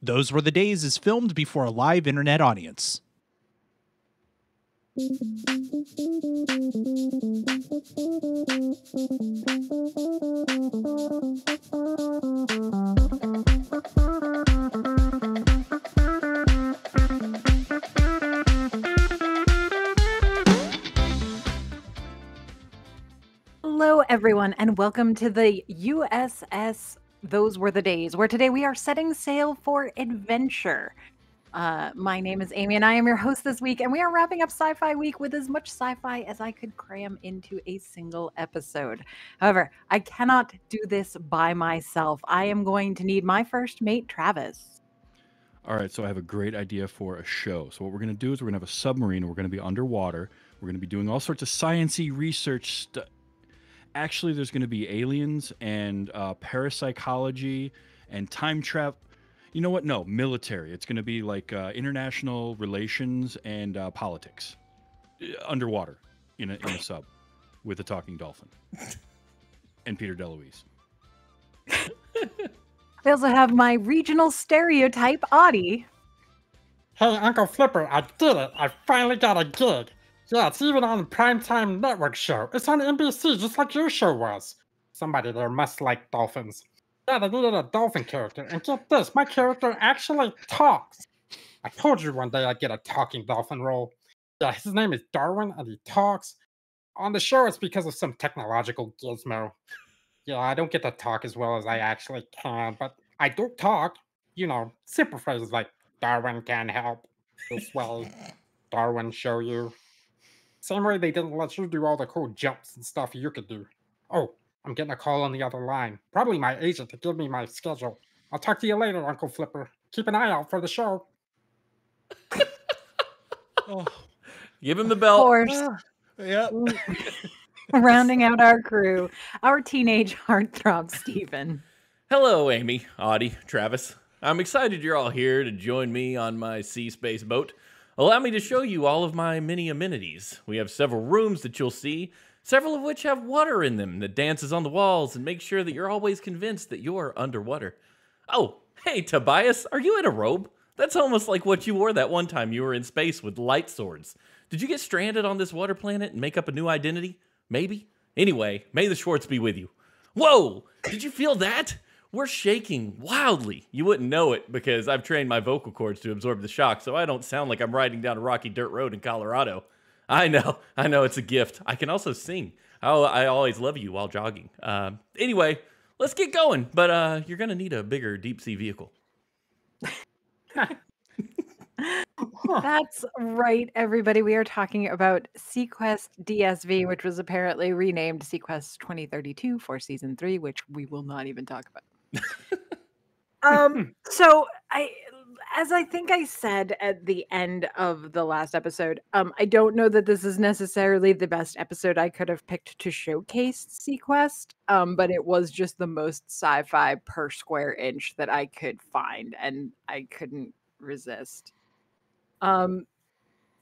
Those Were the Days is filmed before a live internet audience. Hello, everyone, and welcome to the USS Those Were the Days, where today we are setting sail for adventure. My name is Amy, and I am your host this week, and we are wrapping up Sci-Fi Week with as much sci-fi as I could cram into a single episode. However, I cannot do this by myself. I am going to need my first mate, Travis. All right, so I have a great idea for a show. So what we're going to do is we're going to have a submarine, and we're going to be underwater. We're going to be doing all sorts of science-y research stuff. Actually, there's going to be aliens and parapsychology and time travel. You know what? No, military. It's going to be like international relations and politics. Underwater in a sub with a talking dolphin. And Peter DeLuise. I also have my regional stereotype, Audie. Hey, Uncle Flipper, I did it. I finally got a gig. Yeah, it's even on the primetime network show. It's on NBC, just like your show was. Somebody there must like dolphins. Yeah, they needed a dolphin character. And get this, my character actually talks. I told you one day I'd get a talking dolphin role. Yeah, his name is Darwin, and he talks. On the show, it's because of some technological gizmo. Yeah, I don't get to talk as well as I actually can, but I do talk. You know, simple phrases like, Darwin can help. This way, Darwin show you. Same way they didn't let you do all the cool jumps and stuff you could do. Oh, I'm getting a call on the other line. Probably my agent to give me my schedule. I'll talk to you later, Uncle Flipper. Keep an eye out for the show. Oh, give him the belt. Of course. Yep. Rounding out our crew, our teenage heartthrob, Steven. Hello, Amy, Audie, Travis. I'm excited you're all here to join me on my sea space boat. Allow me to show you all of my many amenities. We have several rooms that you'll see, several of which have water in them that dances on the walls and makes sure that you're always convinced that you're underwater. Oh, hey, Tobias, are you in a robe? That's almost like what you wore that one time you were in space with light swords. Did you get stranded on this water planet and make up a new identity? Maybe? Anyway, may the Schwartz be with you. Whoa! Did you feel that? We're shaking wildly. You wouldn't know it because I've trained my vocal cords to absorb the shock, so I don't sound like I'm riding down a rocky dirt road in Colorado. I know, it's a gift. I can also sing. I always love you while jogging. Anyway, let's get going, but you're going to need a bigger deep-sea vehicle. That's right, everybody. We are talking about SeaQuest DSV, which was apparently renamed SeaQuest 2032 for Season 3, which we will not even talk about. So as I think I said at the end of the last episode, I don't know that this is necessarily the best episode I could have picked to showcase SeaQuest, but it was just the most sci-fi per square inch that I could find, and I couldn't resist.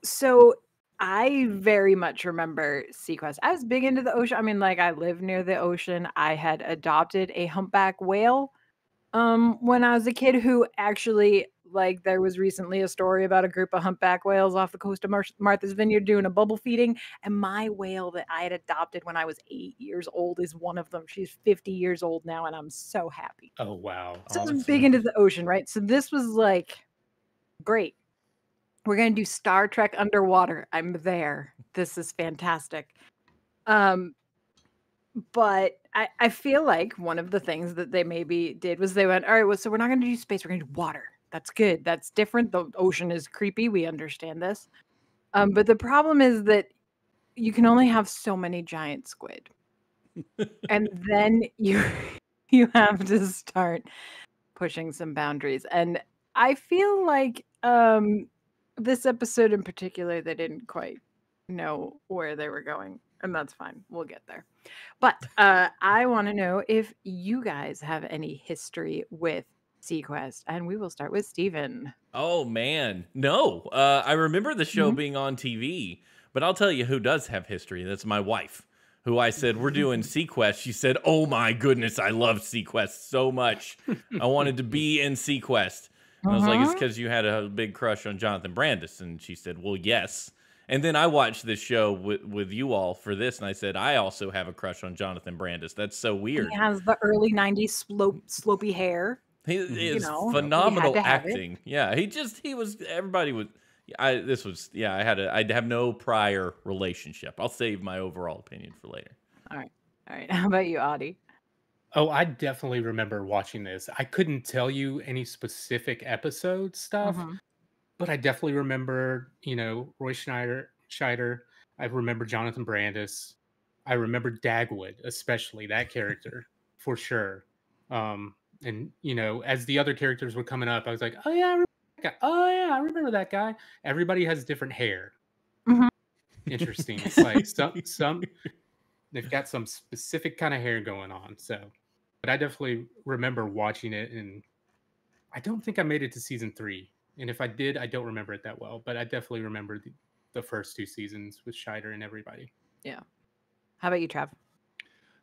So I very much remember SeaQuest. I was big into the ocean. I mean, like, I live near the ocean. I had adopted a humpback whale when I was a kid, who actually, like, there was recently a story about a group of humpback whales off the coast of Martha's Vineyard doing a bubble feeding, and my whale that I had adopted when I was 8 years old is one of them. She's 50 years old now, and I'm so happy. Oh, wow. So I was big into the ocean, right? So this was like, great. We're going to do Star Trek underwater. I'm there. This is fantastic. But I feel like one of the things that they maybe did was they went, all right, well, so we're not going to do space. We're going to do water. That's good. That's different. The ocean is creepy. We understand this. But the problem is that you can only have so many giant squid. And then you have to start pushing some boundaries. And I feel like this episode in particular, they didn't quite know where they were going. And that's fine. We'll get there. But I want to know if you guys have any history with SeaQuest. And we will start with Steven. Oh, man. No. I remember the show being on TV, but I'll tell you who does have history. That's my wife, who I said, we're doing SeaQuest. She said, oh, my goodness, I love SeaQuest so much. I wanted to be in SeaQuest. And I was like, it's Uh-huh. because you had a big crush on Jonathan Brandis. And she said, well, yes. And then I watched this show with you all for this, and I said, I also have a crush on Jonathan Brandis. That's so He weird. has the early 90s slopey hair. He You is know, we had phenomenal to have it. acting. Yeah, he was, everybody was, I have no prior relationship. I'll save my overall opinion for later. All right. All right. How about you, Audie? Oh, I definitely remember watching this. I couldn't tell you any specific episode stuff, Mhm. but I definitely remember, Roy Scheider. I remember Jonathan Brandis. I remember Dagwood, especially that character for sure. And as the other characters were coming up, I was like, oh yeah, I remember that guy. Oh yeah, I remember that guy. Everybody has different hair. Mhm. Interesting. It's like some they've got some specific kind of hair going on. So, but I definitely remember watching it, and I don't think I made it to season 3. And if I did, I don't remember it that well. But I definitely remember the first 2 seasons with Scheider and everybody. Yeah. How about you, Trav?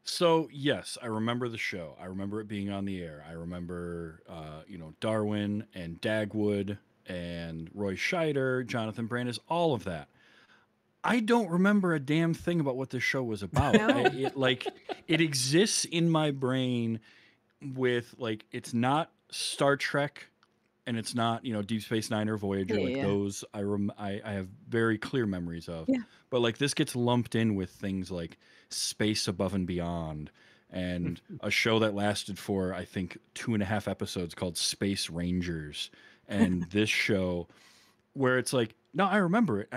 So yes, I remember the show. I remember it being on the air. I remember, Darwin and Dagwood and Roy Scheider, Jonathan Brandis, all of that. I don't remember a damn thing about what this show was about. No. It exists in my brain with it's not Star Trek and it's not Deep Space Nine or Voyager. Yeah. Those I have very clear memories of. Yeah. But this gets lumped in with things like Space Above and Beyond and a show that lasted for I think 2.5 episodes called Space Rangers, and this show where it's no, I remember it.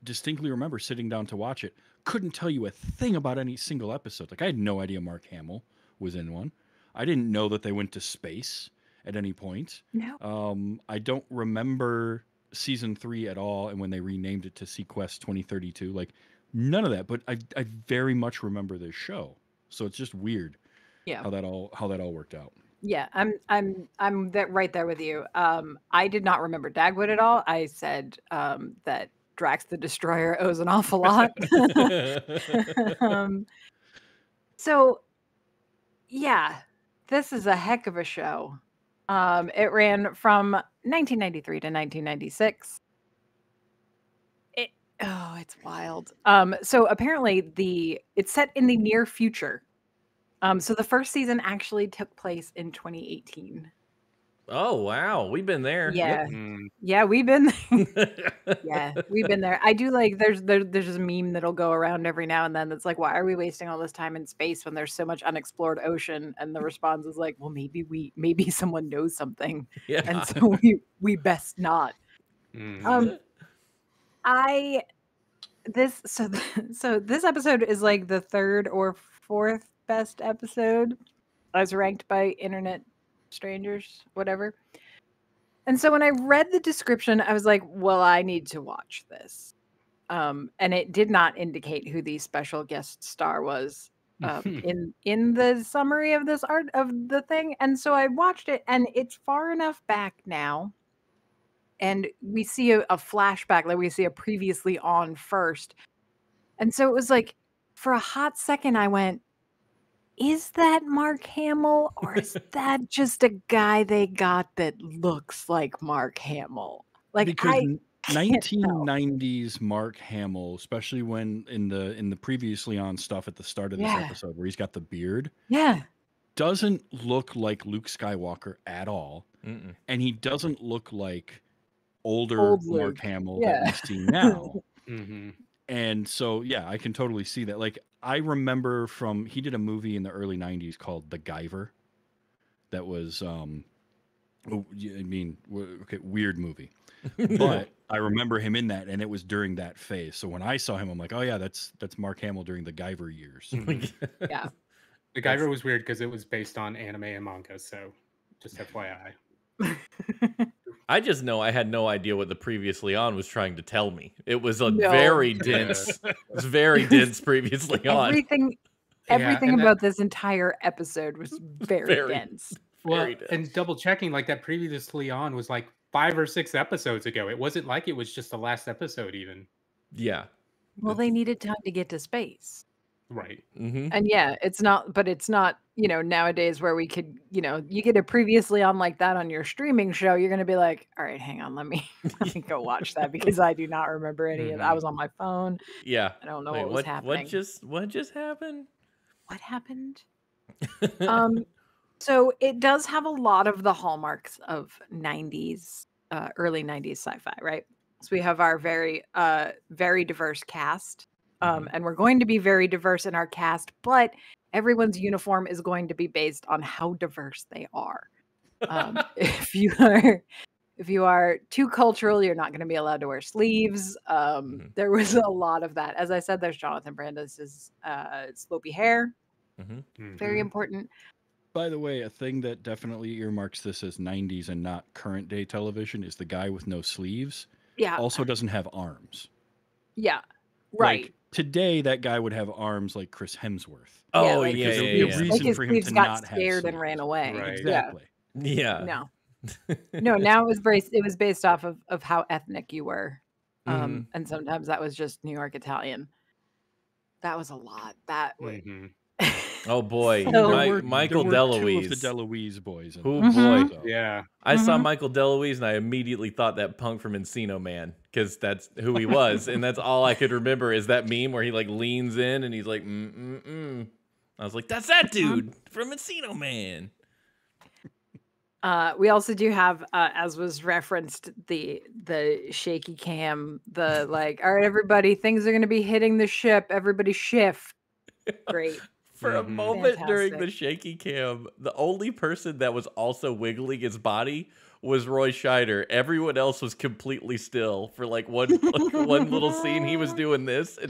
Distinctly remember sitting down to watch it. Couldn't tell you a thing about any single episode. I had no idea Mark Hamill was in one. I didn't know that they went to space at any point. No. I don't remember season 3 at all, and when they renamed it to SeaQuest 2032, none of that. But I very much remember this show, so it's just weird. Yeah. How that all worked out. Yeah, I'm right there with you. I did not remember Dagwood at all. I said that Drax the Destroyer owes an awful lot. So yeah, this is a heck of a show. It ran from 1993 to 1996. It's wild. So apparently it's set in the near future. So the first season actually took place in 2018. Oh wow, we've been there. Yeah. Mm. Yeah, we've been yeah, we've been there. I do there's this meme that'll go around every now and then that's like, why are we wasting all this time in space when there's so much unexplored ocean? And the response is like, well, maybe someone knows something. Yeah. And so we best not. Mm. So this episode is the 3rd or 4th best episode as ranked by internet strangers, whatever. And so when I read the description, I was like, well, I need to watch this. And it did not indicate who the special guest star was in the summary of this art of the thing. And so I watched it, and it's far enough back now. And we see a flashback, we see a previously on first. And so it was for a hot second, I went, is that Mark Hamill, or is that just a guy they got that looks like Mark Hamill? Because I can't tell. 1990s Mark Hamill, especially when in the previously on stuff at the start of this episode where he's got the beard, doesn't look like Luke Skywalker at all. Mm-mm. And he doesn't look like older Mark Hamill that we see now. Mm-hmm. And so, yeah, I can totally see that. I remember he did a movie in the early 90s called The Guyver. That was, weird movie. But I remember him in that, and it was during that phase. So when I saw him, I'm like, oh yeah, that's Mark Hamill during the Guyver years. Yeah. The Guyver was weird because it was based on anime and manga, so just FYI. I just know I had no idea what the previously on was trying to tell me. It was very dense. It was very dense previously on. Everything about this entire episode was very dense. Well, and double checking, that previously on was 5 or 6 episodes ago. It wasn't like it was just the last episode even. Yeah. Well, they needed time to get to space. Right. And yeah, it's not, but it's not, nowadays where we could, you get a previously on like that on your streaming show, you're going to be like, all right, hang on, let me go watch that because I do not remember any of that. I was on my phone. Yeah. I don't know Wait, what was happening. What just happened? What happened? So it does have a lot of the hallmarks of 90s, early 90s sci-fi, right? So we have our very, very diverse cast. And we're going to be very diverse in our cast, but everyone's uniform is going to be based on how diverse they are. If you are too cultural, you're not going to be allowed to wear sleeves. There was a lot of that. As I said, there's Jonathan Brandis's slopey hair. Very important. By the way, a thing that definitely earmarks this as 90s and not current day television is the guy with no sleeves. Yeah. Also doesn't have arms. Yeah. Right. Like, today, that guy would have arms like Chris Hemsworth. Oh, like yeah, There'd yeah, be a yeah. reason like his for him sleeves to got not have scared and sleeves. ran away. Right. Exactly. Yeah. No. No, now it was based off of how ethnic you were. And sometimes that was just New York Italian. That was a lot. That would Oh boy, So- Michael there were DeLuise. two of the DeLuise boys. In Oh there, boy, so. Yeah. I saw Michael DeLuise and I immediately thought that punk from Encino Man because that's who he was, and that's all I could remember is that meme where he like leans in and he's like, I was like, that's that dude from Encino Man. We also do have, as was referenced, the shaky cam, the like, all right, everybody, things are going to be hitting the ship. Everybody shift. Great. For a moment during the Fantastic. shaky cam, the only person that was also wiggling his body was Roy Scheider. Everyone else was completely still for like one little scene. He was doing this, and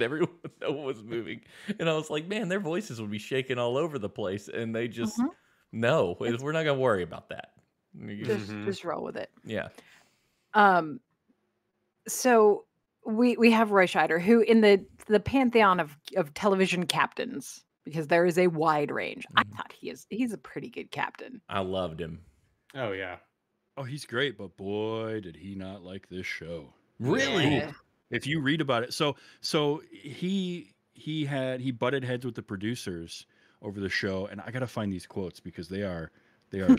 no one was moving. And I was like, man, their voices would be shaking all over the place, and they just no, we're not gonna worry about that. Just roll with it. Yeah. So we have Roy Scheider, who in the pantheon of television captains, because there is a wide range. I thought he's a pretty good captain. I loved him. Oh yeah. Oh, he's great, but boy, did he not like this show. Really? Yeah. If you read about it, so he butted heads with the producers over the show, and I gotta find these quotes because they are choice.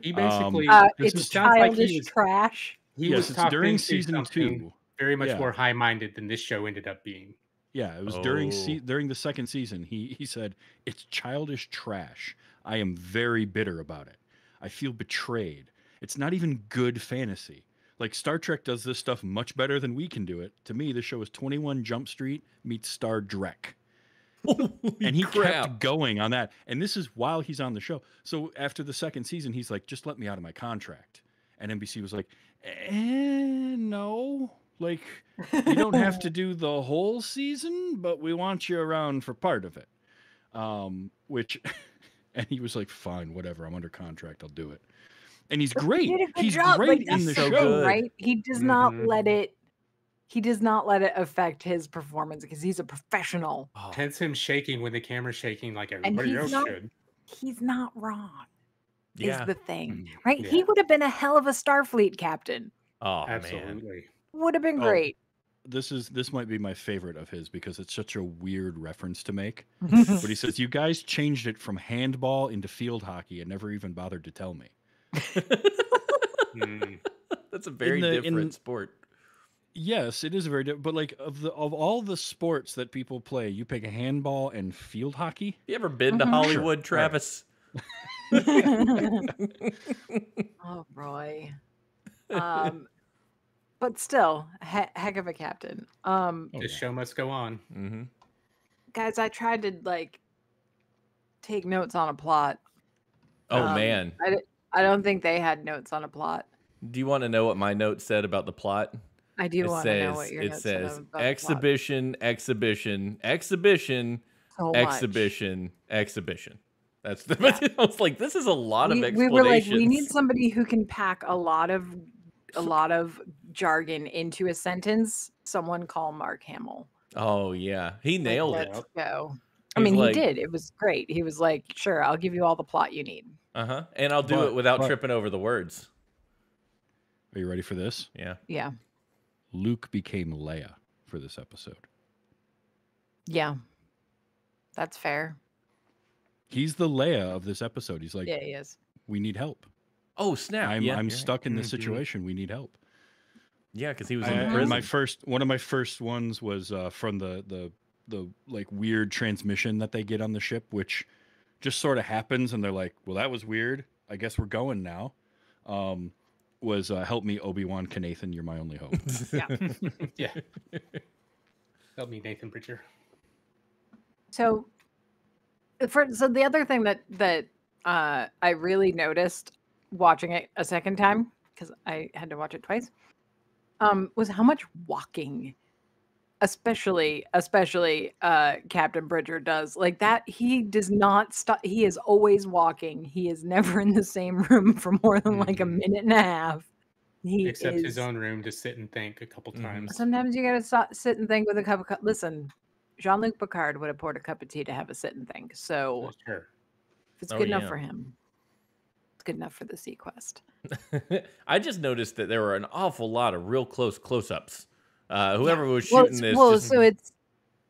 He basically It's sounds like childish he was, trash. he Yes, was it's talked during into season something 2. very much Yeah. more high-minded than this show ended up being. Yeah, it was Oh. during the second season. He said, "It's childish trash. I am very bitter about it. I feel betrayed. It's not even good fantasy. Like Star Trek does this stuff much better than we can do it. To me, this show is 21 Jump Street meets Star Trek." And he kept going on that. And this is while he's on the show. So after the second season, he's like, "Just let me out of my contract." And NBC was like, no. Like, you don't have to do the whole season, but we want you around for part of it. And he was like, "Fine, whatever. I'm under contract. I'll do it." And he's great. He did a good He's job. great Like, in the that's show. so good, right? He does not Mhm. let it. He does not let it affect his performance because he's a professional. Hence him shaking when the camera's shaking like And everybody he's else not- should. He's not wrong. Yeah. Is the thing, Mhm. right? He Yeah. would have been a hell of a Starfleet captain. Oh man. Absolutely. Would have been Oh. great. This might be my favorite of his because it's such a weird reference to make. But he says, "You guys changed it from handball into field hockey and never even bothered to tell me." Mm. That's a very different sport. Yes, it is a very different. But like of all the sports that people play, you pick handball and field hockey. You ever been to Mhm. Hollywood, Sure. All right. Travis? Oh, Roy. But still, heck of a captain. Oh, This yeah. show must go on. Mm-hmm. Guys, I tried to like take notes on a plot. Oh man. I don't think they had notes on a plot. Do you want to know what my note said about the plot? I do want to know what your It notes said says about the plot. exhibition, exhibition, exhibition, So much. exhibition. That's the. I was like, this is a lot of We explanations. were like, we need somebody who can pack a lot of jargon into a sentence. Someone call Mark Hamill. Oh yeah, he Like, nailed it. let's go. I He's mean, like- he did. It was great. He was like, sure, I'll give you all the plot you need. And I'll do But- it without but- tripping over the words. Are you ready for this? Yeah. Yeah. Luke became Leia for this episode. Yeah. That's fair. He's the Leia of this episode. He's like, Yeah, he is. we need help. Oh snap! I'm you're right. stuck in this Mhm. situation. We need help. Yeah, because he was I- in and prison. one of my first ones was from the like weird transmission that they get on the ship, which just sort of happens, and they're like, well, that was weird. I guess we're going now. Was help me, Obi-Wan Kenobi, you're my only hope. Yeah. Yeah. Help me, Nathan Bridger. So, so the other thing that I really noticed watching it a second time, because I had to watch it twice, was how much walking, especially Captain Bridger does. Like that, he does not stop. He is always walking. He is never in the same room for more than like a Mhm. minute and a half. He Except is. his own room to sit and think a couple Mhm. times. Sometimes you gotta sit and think with a cup of. Listen, Jean-Luc Picard would have poured a cup of tea to have a sit and think. So Sure. if it's Oh, good enough yeah. for him, it's good enough for the SeaQuest. I just noticed that there were an awful lot of real close-ups. Whoever was shooting this, just so it's.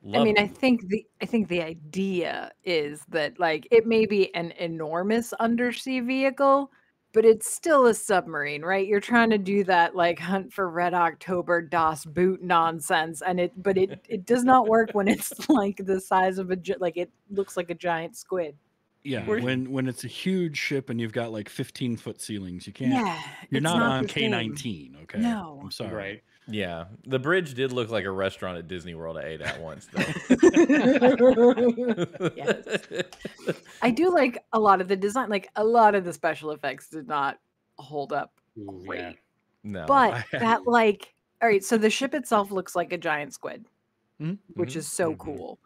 I loved mean, I them. think the idea is that like it may be an enormous undersea vehicle, but it's still a submarine, right? You're trying to do that like hunt for Red October Das Boot nonsense, and it does not work when it's like the size of like it looks like a giant squid. Yeah, Where- when it's a huge ship and you've got like 15-foot ceilings, you can't. Yeah, You're it's not on the same. K-19, okay? No. I'm sorry. Right. Yeah, the bridge did look like a restaurant at Disney World I ate at once, though. Yes. I do like a lot of the design. Like a lot of the special effects did not hold up Ooh, great. yeah. No, But that like all right, so the ship itself looks like a giant squid, Mhm. which Mhm. is so Mhm. cool.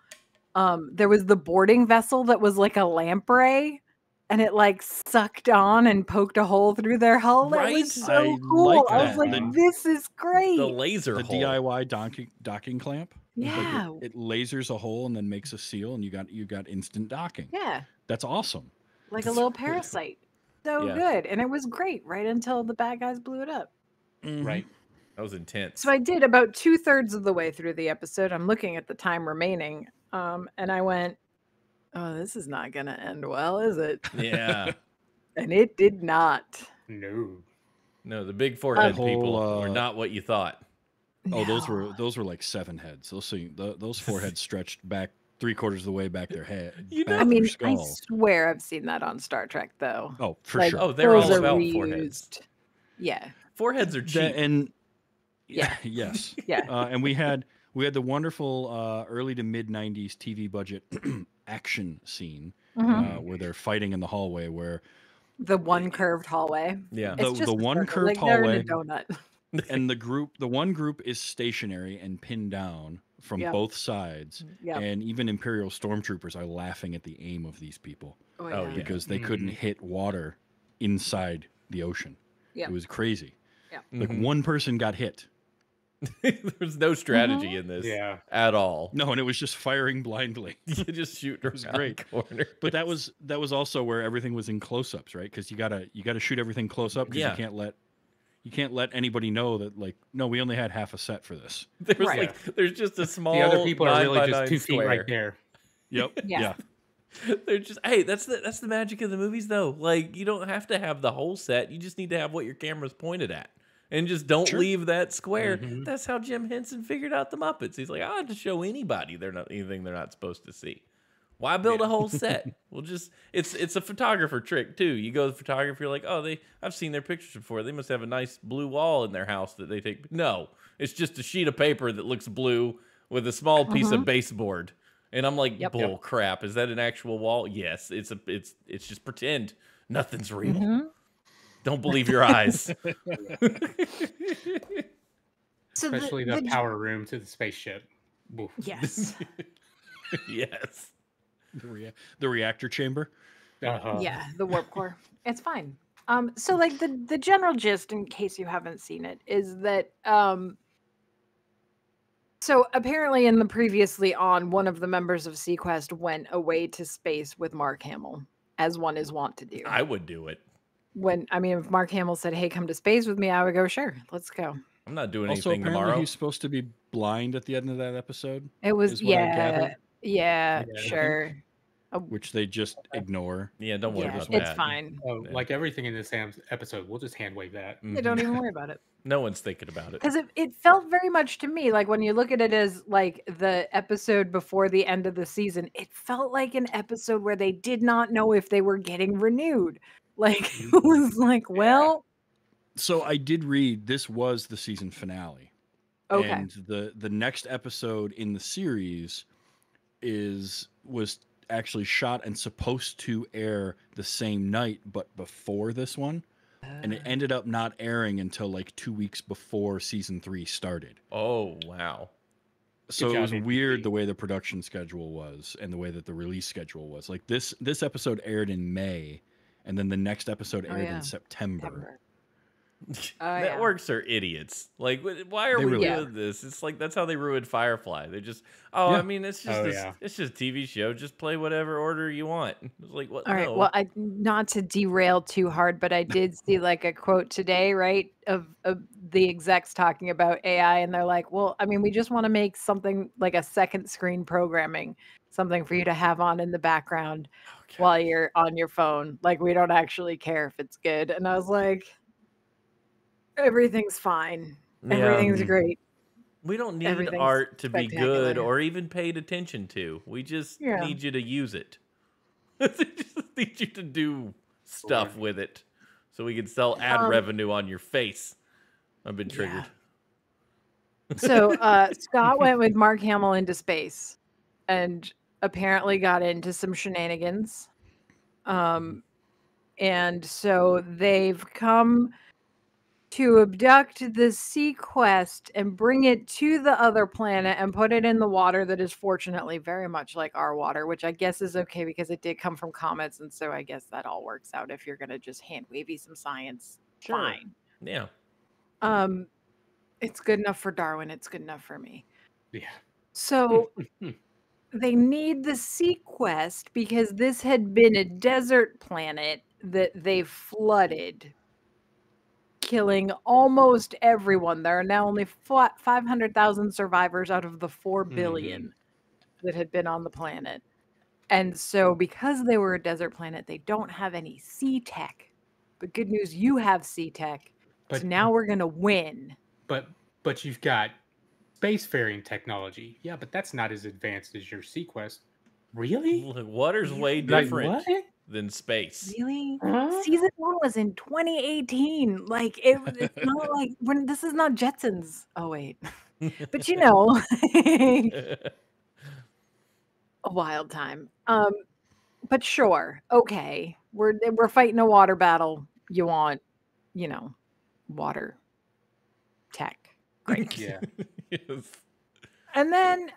There was the boarding vessel that was like a lamprey, and it like sucked on and poked a hole through their hull. That Right? was so I cool. like I was that. like, The- this is great. the laser The hole. DIY docking clamp. Like Yeah. it lasers a hole and then makes a seal, and you got instant docking. Yeah. That's awesome. Like a That's little really cool. parasite. So Yeah. good. And it was great right until the bad guys blew it up. Right. That was intense. So I did about 2/3 of the way through the episode. I'm looking at the time remaining. And I went, oh, this is not going to end well, is it? Yeah. And it did not. No. No, the big forehead whole, people were not what you thought. Oh, No. those were like 7 heads. Those 4 heads stretched back 3/4 of the way back their head. You back know- I mean, their I skull. swear I've seen that on Star Trek, though. Oh, for Like, sure. Oh, they're those all are about reused. foreheads. Yeah. Foreheads are cheap. And Yeah. yes. Yeah. And we had the wonderful early to mid 90s TV budget action scene Mhm. where they're fighting in the hallway, where The one curved hallway. Yeah. The- It's just the a one circle, curved like they're in a hallway. donut. and the one group is stationary and pinned down from Yep. both sides, Yep. and even Imperial stormtroopers are laughing at the aim of these people Oh, yeah. yeah. because they couldn't hit water inside the ocean. Yep. It was crazy. Like Mhm. one person got hit. There's no strategy in this Yeah. at all. No, and it was just firing blindly. You just shoot was around great. corner. But that was also where everything was in close-ups, right? Because you gotta shoot everything close up because Yeah. you can't let anybody know that, like, no, we only had half a set for this. There's Right. like there's just a small The other people are 9 really by just 9 2 feet square. right there. Yep. Yeah. They're just hey, that's the magic of the movies though. Like you don't have to have the whole set. You just need to have what your camera's pointed at. And just don't Sure. leave that square. Mhm. That's how Jim Henson figured out the Muppets. He's like, I have to show anybody anything they're not supposed to see. Why build a whole set? We'll just it's a photographer trick too. You go to the photographer, you're like, oh, I've seen their pictures before. They must have a nice blue wall in their house that they take. No, it's just a sheet of paper that looks blue with a small piece of baseboard. And I'm like, Yep. bull crap. Is that an actual wall? Yes. It's just pretend. Nothing's real. Mhm. Don't believe your eyes. So Especially the power room to the spaceship. Oof. Yes. Yes. The reactor chamber. Uh-huh. Yeah, the warp core. It's fine. So like the general gist, in case you haven't seen it, is that so apparently in the previously on, one of the members of SeaQuest went away to space with Mark Hamill, as one is wont to do. I would do it. If Mark Hamill said, "Hey, come to space with me," I would go, "Sure, let's go." I'm not doing Also, anything apparently tomorrow. he's supposed to be blind at the end of that episode. It was Is what I yeah, gathered. Yeah, Yeah. sure. which they just ignore. Yeah, don't worry Yeah, about it's that. fine. Oh, Yeah. like everything in this episode, we'll just hand wave that. Yeah, don't Mhm. even worry about it. No one's thinking about it. Because it felt very much to me like when you look at it as like the episode before the end of the season, it felt like an episode where they did not know if they were getting renewed. Like it was like, well, So I did read this was the season finale. okay. And the next episode in the series was actually shot and supposed to air the same night, but before this one. And it ended up not airing until like 2 weeks before season 3 started. Oh, wow. So it job, was NBC. weird the way the production schedule was and the way that the release schedule was. Like this episode aired in May, and then the next episode aired yeah. in September. September. Yeah. Networks are idiots. Like, why are They we really doing this? It's like that's how they ruined Firefly. They just, I Yeah. mean, it's just it's just a TV show. Just play whatever order you want. It's like what? All right. No. Well, not to derail too hard, but I did see like a quote today, right, of the execs talking about AI, and they're like, "Well, I mean, we just want to make something like a second screen programming, something for you to have on in the background Okay. while you're on your phone. Like, we don't actually care if it's good." And I was like, "Everything's fine. Yeah. Everything's great." We don't need Everything's art to be good spectacular. or even paid attention to. We just Yeah. need you to use it. We just need you to do stuff with it, so we can sell ad revenue on your face. I've been triggered. So Scott went with Mark Hamill into space and apparently got into some shenanigans. And so they've come to abduct the SeaQuest and bring it to the other planet and put it in the water that is fortunately very much like our water, which I guess is okay because it did come from comets. And so I guess that all works out if you're going to just hand wavy some science. Sure. Fine. Yeah. It's good enough for Darwin. It's good enough for me. Yeah. So they need the SeaQuest because this had been a desert planet that they flooded, killing almost everyone. There are now only 500,000 survivors out of the 4 billion that had been on the planet. And so because they were a desert planet, they don't have any sea tech. But good news, you have sea tech. But So now we're going to win. but you've got spacefaring technology. Yeah, but that's not as advanced as your SeaQuest. Really? Look, water's way Like different what? than space. Really? Huh? Season 1 was in 2018. Like it's not like this is not Jetsons. Oh wait. But you know, a wild time. But sure. Okay. We're fighting a water battle. You want, water tech. Great. Yeah. Yes. And then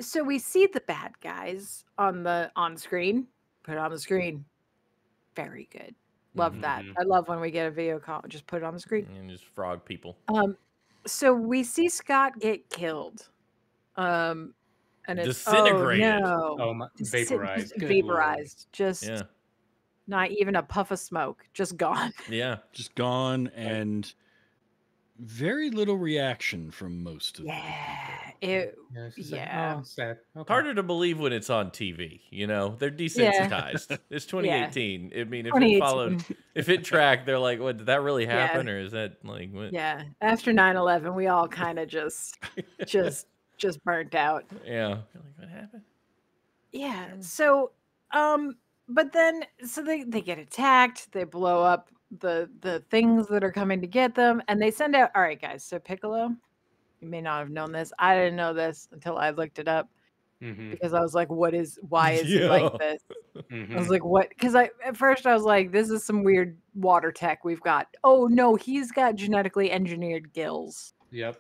so we see the bad guys on screen. Put it on the screen. Very good. Love that. I love when we get a video call. Just put it on the screen. And just frog people. So we see Scott get killed. And it's Disintegrated. Oh, no. Oh, my, vaporized. Just Good vaporized. Just Yeah. not even a puff of smoke. Just gone. Yeah. Just gone, and very little reaction from most of Yeah. the It, Lord. Yeah. It's just like, yeah. oh, sad. Okay. Harder to believe when it's on TV. They're desensitized. It's 2018. I mean, if it 2018. followed, if it tracked, they're like, "What did that really happen, or is that like what?" Yeah. After 9/11, we all kind of just burnt out. Yeah. You're like, what happened? Yeah. So, but then so they get attacked. They blow up the things that are coming to get them, and they send out. All right, guys. So Piccolo, you may not have known this. I didn't know this until I looked it up because I was like, why is he like this? I was like, what? Because at first I was like, this is some weird water tech we've got. Oh no, he's got genetically engineered gills. Yep.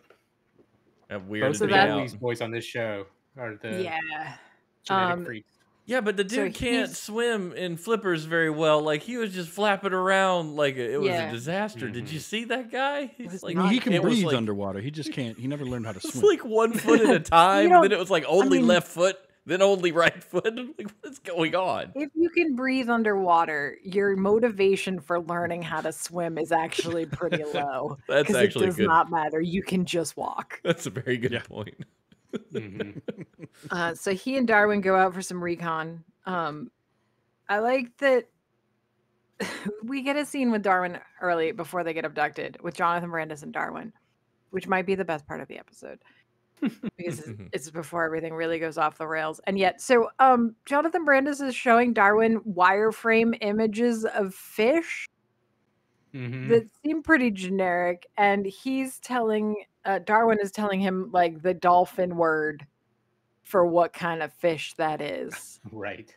That weird. Most So of that- these boys on this show are the Yeah. genetic freaks. Yeah, but the So dude can't he's- swim in flippers very well. Like he was just flapping around like it was Yeah. a disaster. Did you see that guy? He's was like, I mean, he can it was breathe like- underwater. He just can't. He never learned how to It's swim. like 1 foot at a time. don't- Then it was like only mean- left foot, then only right foot. I'm like, what is going on? If you can breathe underwater, your motivation for learning how to swim is actually pretty low. That's Because it actually does good. not matter. You can just walk. That's a very good Yeah. point. So he and Darwin go out for some recon. I like that we get a scene with Darwin early before they get abducted with Jonathan Brandis and Darwin, which might be the best part of the episode because it's before everything really goes off the rails. And yet, so Jonathan Brandis is showing Darwin wireframe images of fish that seem pretty generic, and he's telling Darwin is telling him like the dolphin word for what kind of fish that is. Right.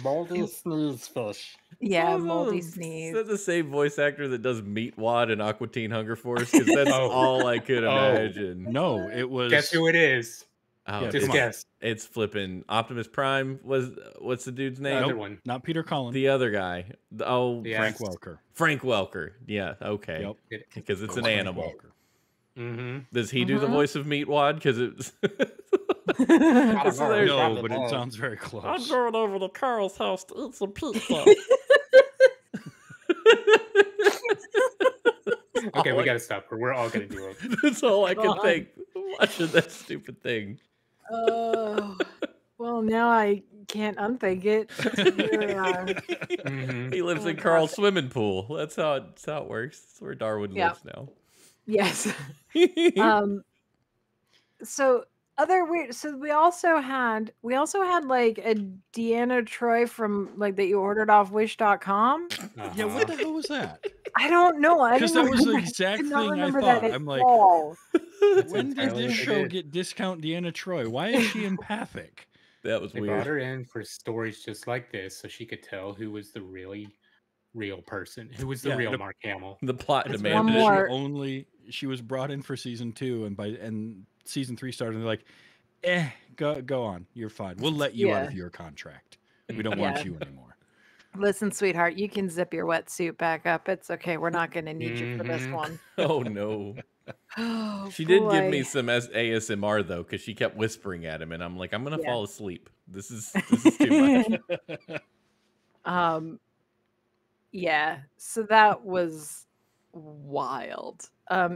Moldy sneeze fish. Yeah, moldy sneeze. Is that the same voice actor that does Meatwad and Aqua Teen Hunger Force? Because that's all I could imagine. No, it was. Guess who it is? Oh, Yeah, Just guess. It's flipping Optimus Prime. What's the dude's name? Other one. Not Peter Cullen. The other guy. Oh, Yeah. Frank Welker. Frank Welker. Yeah, okay. Yep. Because it's an Frank animal. Welker. Does he do the voice of Meatwad? Because it's. I don't So know. there's- No, Probably but it not. sounds very close. I'm going over to Carl's house to eat some pizza. Okay, we gotta stop. We're all gonna do it. That's all I could God. think watching that stupid thing. Oh, well, now I can't unthink it. Here we are. He lives Oh, in God. Carl's swimming pool. That's how it works. That's where Darwin Yeah. lives now. Yes. So other weird. So we also had like a Deanna Troy from like that you ordered off Wish.com. Yeah, what the hell was that? I don't know. I Because didn't that was the remember- exact did not thing I remember thought. that at I'm like, all. when did entirely this what they show did. get discount Deanna Troy? Why is she empathic? That was They weird. brought her in for stories just like this, so she could tell who was the really real person, who was the Yeah, real the- Mark Hamill. The plot It's demanded one it. more- She was brought in for season 2, and season 3 started, and they're like, go on, you're fine. We'll let you out Yeah. of your contract. We don't Yeah. want you anymore. Listen, sweetheart, you can zip your wetsuit back up. It's okay. We're not going to need you for this Mhm. one. Oh no. Oh, She did give boy. me some ASMR though, because she kept whispering at him, and I'm like, I'm gonna Yeah. fall asleep. This is too much. Yeah, so that was wild.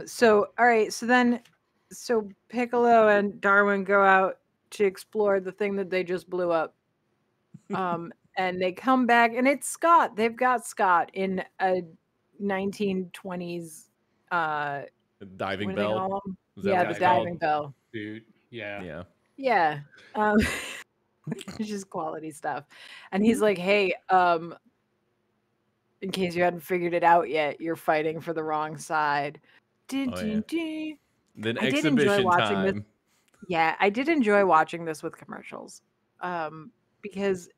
So all right, so Piccolo and Darwin go out to explore the thing that they just blew up. And they come back, and it's Scott. They've got Scott in a 1920s Diving what do they bell. call 'em? Is that Yeah, what the it's called? diving bell. Dude, yeah. Yeah. Yeah. It's just quality stuff. And he's like, hey, in case you hadn't figured it out yet, you're fighting for the wrong side. Dun, Oh, dun, yeah. dun. Then I did enjoy exhibition watching this. time. Yeah, I did enjoy watching this with commercials. Because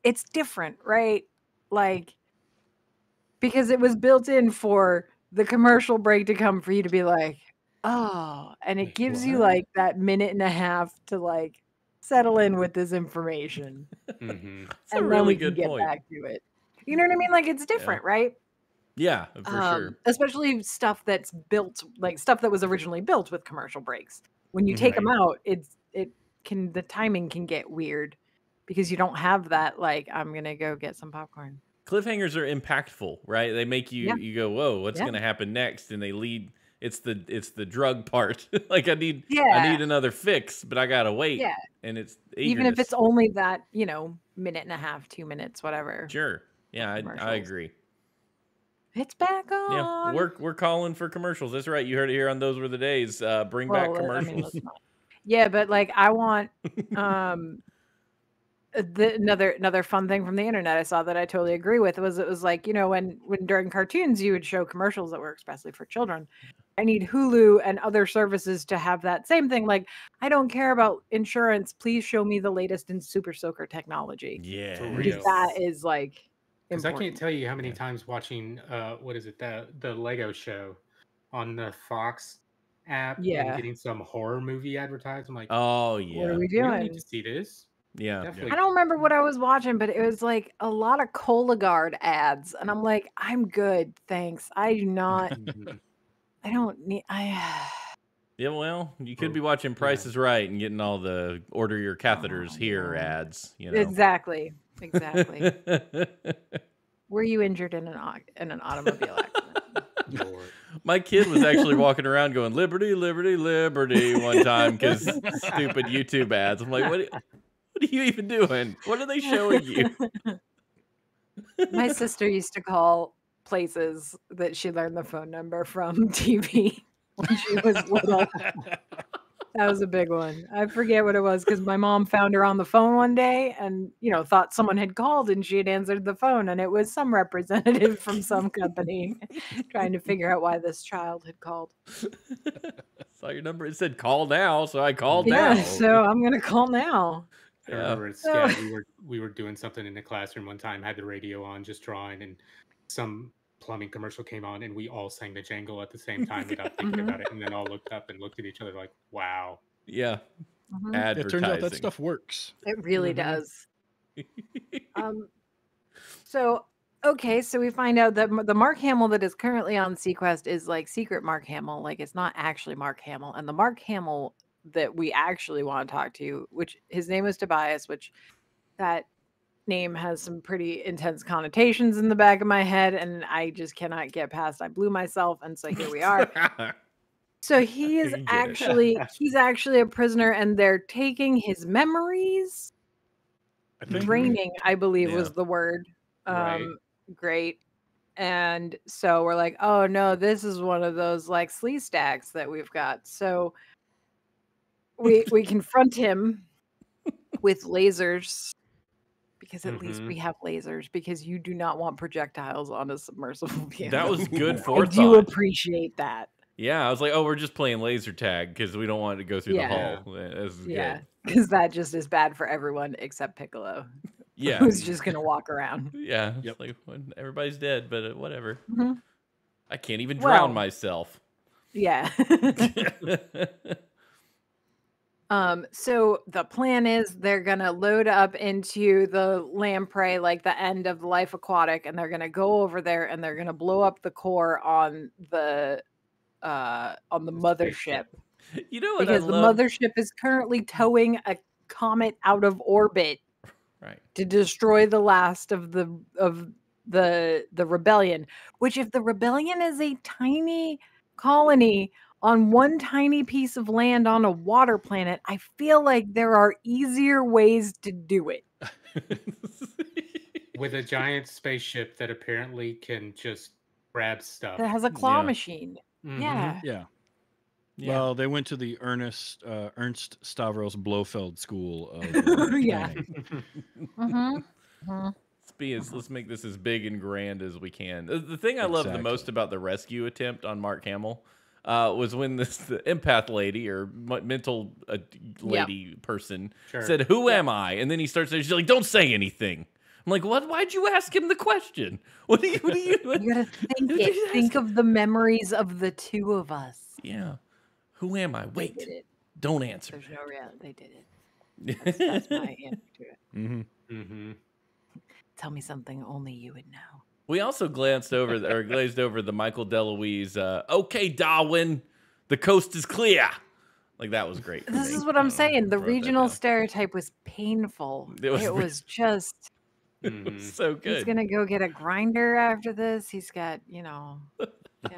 it's different, right? Like, because it was built in for the commercial break to come for you to be like, oh, and it Wait, gives you what? like that minute and a half to like settle in with this information. Mhm. That's a And then really we can good get point. back to it. You know what I mean? Like it's different, right? Yeah, for sure. Especially stuff that's built, like stuff that was originally built with commercial breaks. When you take them out, the timing can get weird because you don't have that. Like, I'm gonna go get some popcorn. Cliffhangers are impactful, right? They make you Yeah. you go, whoa, what's Yeah. gonna happen next? And they lead. It's the drug part. Like I need Yeah. another fix, but I gotta wait. Yeah. And it's Even if eagerness. it's only that, minute and a half, 2 minutes, whatever. Sure. Yeah, I Commercials. agree. It's back on. Yeah, we're calling for commercials. That's right. You heard it here on Those Were the Days. Bring back Well, I mean, commercials. let's not. Yeah, but like I want another fun thing from the internet I saw that I totally agree with was it was like, when during cartoons you would show commercials that were expressly for children. I need Hulu and other services to have that same thing. Like, I don't care about insurance. Please show me the latest in Super Soaker technology. Yeah. For Because real. that is like Because I can't important. tell you how many times watching what is it, the Lego show on the Fox app Yeah. and getting some horror movie advertised. I'm like, Oh What yeah. are we we don't need doing? to see this. Yeah. Definitely. I don't remember what I was watching, but it was like a lot of Cologuard ads. And I'm like, I'm good. Thanks. I do not, Mhm. I don't need, Yeah, well, you could be watching Price is Right and getting all the order your catheters Oh, here no. ads, Exactly. Were you injured in an automobile accident? Lord. My kid was actually walking around going "Liberty, Liberty, Liberty" one time because stupid YouTube ads. I'm like, what are you even doing? What are they showing you? My sister used to call places that she learned the phone number from TV when she was little. That was a big one. I forget what it was because my mom found her on the phone one day and, thought someone had called and she had answered the phone and it was some representative from some company trying to figure out why this child had called. Saw your number. It said call now, so I called now. Yeah, so I'm going to call now. I remember at SCAD, we were doing something in the classroom one time, had the radio on, just drawing, and some plumbing commercial came on, and we all sang the jangle at the same time without thinking about it, and then all looked up and looked at each other like, wow. Yeah. It turns out that stuff works. It really does. So we find out that the Mark Hamill that is currently on SeaQuest is like secret Mark Hamill, like it's not actually Mark Hamill, and the Mark Hamill that we actually want to talk to, which his name is Tobias, which that name has some pretty intense connotations in the back of my head, and I just cannot get past. I blew myself, and so here we are. So he's actually a prisoner, and they're taking his memories. Draining, I believe, was the word. Right. Great. And so we're like, oh no, this is one of those like slee stacks that we've got. So we confront him with lasers, because at least we have lasers, because you do not want projectiles on a submersible vehicle. That was good forethought. I do appreciate that. Yeah, I was like, oh, we're just playing laser tag because we don't want it to go through the hull. This is good. Because that just is bad for everyone except Piccolo. Yeah. Who's just going to walk around. Yeah. Yep. Like, everybody's dead, but whatever. Mm-hmm. I can't even drown myself. Yeah. So the plan is they're going to load up into the lamprey, like the end of the Life Aquatic, and they're going to go over there and they're going to blow up the core on the mothership. You know what? Because the mothership is currently towing a comet out of orbit, right, to destroy the last of the rebellion. Which, if the rebellion is a tiny colony on one tiny piece of land on a water planet, I feel like there are easier ways to do it. With a giant spaceship that apparently can just grab stuff. That has a claw machine. Mm-hmm. Yeah. Well, they went to the Ernst Stavros Blofeld School of Let's make this as big and grand as we can. The thing I love the most about the rescue attempt on Mark Hamill was when the empath lady or mental lady person said, "Who am I?" And then he starts saying, she's like, "Don't say anything." I'm like, "What? Why'd you ask him the question? What do you? You gotta think of the memories of the two of us. Yeah. Who am I? Wait. Don't answer. There's no reality. They did it. That's my answer to it. Mm-hmm. Tell me something only you would know. We also glazed over the Michael DeLuise, "Okay, Darwin, the coast is clear." Like, that was great. This is what I'm saying. The regional stereotype was painful. It was just so good. He's gonna go get a grinder after this. He's got, get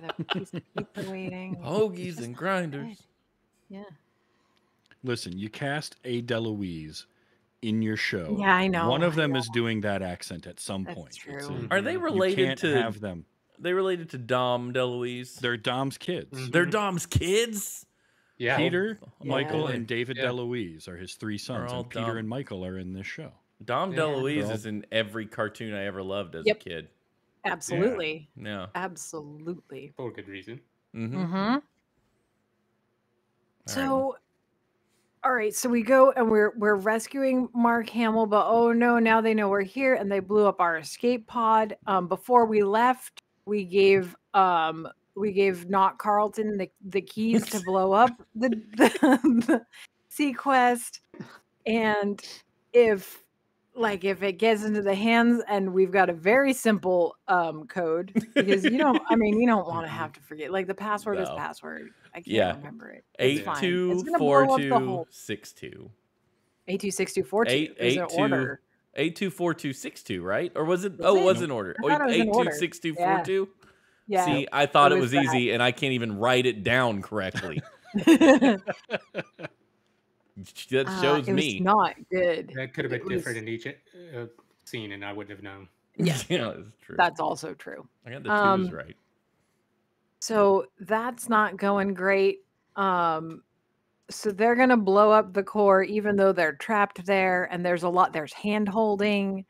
a piece of pizza waiting. Hoagies and grinders. Good. Yeah. Listen, you cast A. DeLuise in your show. Yeah, I know. One of them is doing that accent at some point. That's true. Are they related you can't to have them? They related to Dom DeLuise? They're Dom's kids. They're Dom's kids? Yeah. Peter, Michael, and David DeLuise are his three sons. all And Peter and Michael are in this show. Dom DeLuise is in every cartoon I ever loved as a kid. Absolutely. Yeah. Absolutely. For good reason. Mm-hmm. So, all right. So we go and we're rescuing Mark Hamill, but oh no, now they know we're here and they blew up our escape pod. Before we left, we gave Not Carlton the keys to blow up the SeaQuest, and if it gets into the hands, and we've got a very simple code, because you don't want to have to forget, like, the password is password. I can't remember it. 824262. 826242 is an order. 824262, right? Or was it? Oh, it was an order. 826242. Yeah. See, I thought it was that. easy, and I can't even write it down correctly. That shows it was me. not good. That could have been It different was- in each scene, and I wouldn't have known. Yeah, Yeah, that's true. that's also true. I got the twos right. So that's not going great. So they're gonna blow up the core, even though they're trapped there, and there's hand holding.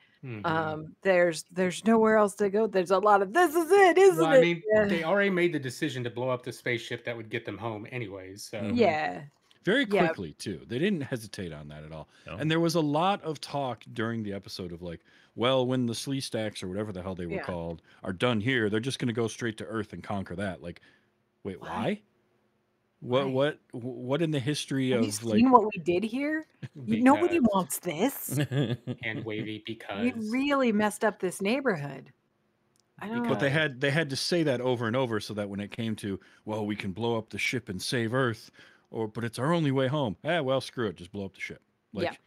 There's nowhere else to go. There's a lot of this is it, isn't Well, it? I mean, Yeah. they already made the decision to blow up the spaceship that would get them home anyways. So Yeah. Very Yeah. quickly, too. They didn't hesitate on that at all. No. And there was a lot of talk during the episode of like, well, when the Slee Stacks or whatever the hell they were Yeah. called are done here, they're just going to go straight to Earth and conquer that. Like, wait, What? why? Why? What in the history Have you of like seen what we did here? Nobody because- wants this. hand wavy We because really messed up this neighborhood. I don't But know. they had to say that over and over so that when it came to, well, we can blow up the ship and save Earth, but it's our only way home. Well, screw it, just blow up the ship. Like,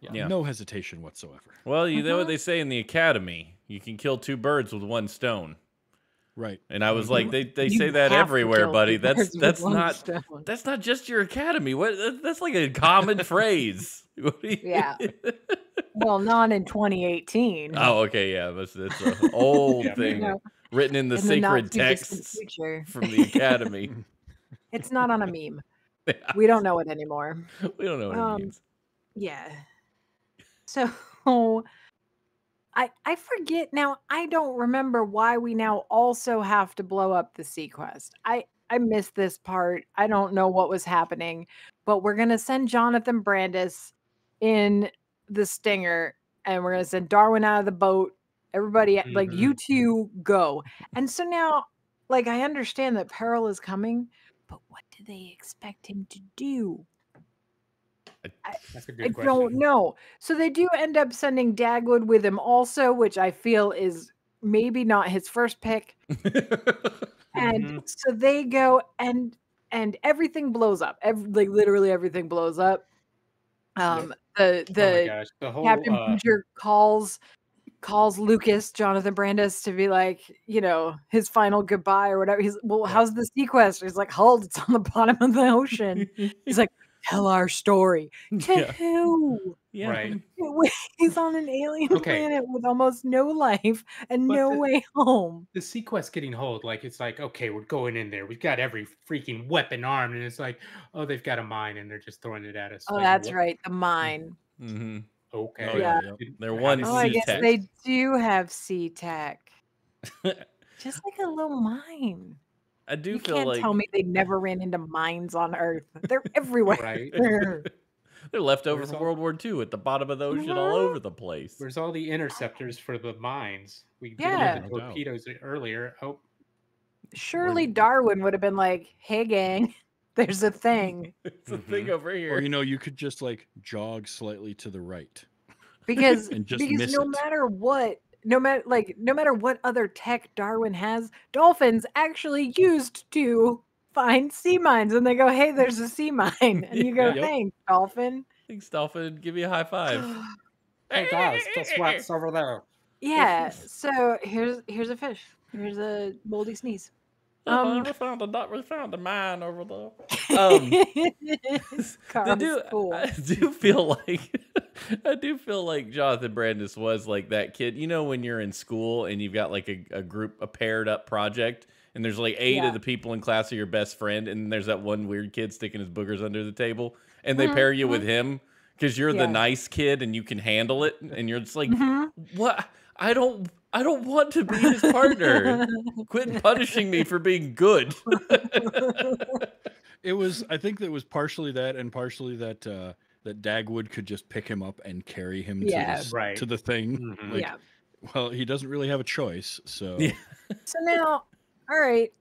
Yeah. no hesitation whatsoever. Well, you know what they say in the academy: you can kill two birds with one stone. Right. And I was like, they You say that have to everywhere, kill buddy. two birds with one stone. That's not just your academy. That's like a common phrase. What do you- Yeah. Well, not in 2018. Oh, okay, yeah, that's an old Yeah. thing You know, written in the in the not sacred too distant texts future. from the academy. It's not on a meme. Yeah. We don't know it anymore. We don't know what it means. Yeah. So I forget now. I don't remember why we now also have to blow up the SeaQuest. I missed this part. I don't know what was happening, but we're gonna send Jonathan Brandis in the Stinger, and we're gonna send Darwin out of the boat. Everybody, like you two, go. And so now, like I understand that peril is coming, but what do they expect him to do? that's a I good question. don't know. So they do end up sending Dagwood with him also, which I feel is maybe not his first pick. And so they go and everything blows up. Like literally everything blows up. Oh my The gosh, the whole Captain Booger calls Lucas, Jonathan Brandis, to be like, his final goodbye or whatever. He's how's the SeaQuest? He's like, hold, it's on the bottom of the ocean. He's like, tell our story. To Yeah. who? Yeah. right. He's on an alien Okay. planet with almost no life and But no the- way home. The SeaQuest getting hold, like it's like, okay, we're going in there. We've got every freaking weapon armed, and it's like, oh, they've got a mine and they're just throwing it at us. Oh, Like, that's what? right. The mine. Mm-hmm. Okay. Oh, Yeah. They're How one did Oh, I sea guess tech. they do have sea tech. Just like a little mine. I do You feel can't like tell me they never ran into mines on Earth. They're everywhere. Right. they're left over Where's from all- World War II at the bottom of the ocean, all over the place. Where's all the interceptors for the mines? We did Yeah. the No doubt. torpedoes earlier. Oh, Surely Darwin would have been like, hey, gang, there's a thing. It's a thing over here. Or you could just like jog slightly to the right. Because And just because miss no it. matter what, no matter what other tech Darwin has, dolphins actually used to find sea mines, and they go, hey, there's a sea mine, and you go, Yep. thanks, dolphin. Thanks, Dolphin. Give you a high five. hey guys, guess what's over there? Yeah, so here's a fish. Here's a moldy sneeze. We found a mine over there. Cool. I do feel like Jonathan Brandis was like that kid. You know when you're in school and you've got like a paired up project, and there's like 8 Yeah. of the people in class are your best friend, and there's that one weird kid sticking his boogers under the table, and they pair you with him because you're the Yeah. nice kid and you can handle it, and you're just like, Mhm. what? I don't want to be his partner. Quit punishing me for being good. I think that was partially that, and partially that that Dagwood could just pick him up and carry him Yeah. Right. to the thing. Mhm. Like, Yeah. well, he doesn't really have a choice, so Yeah. So now, all right.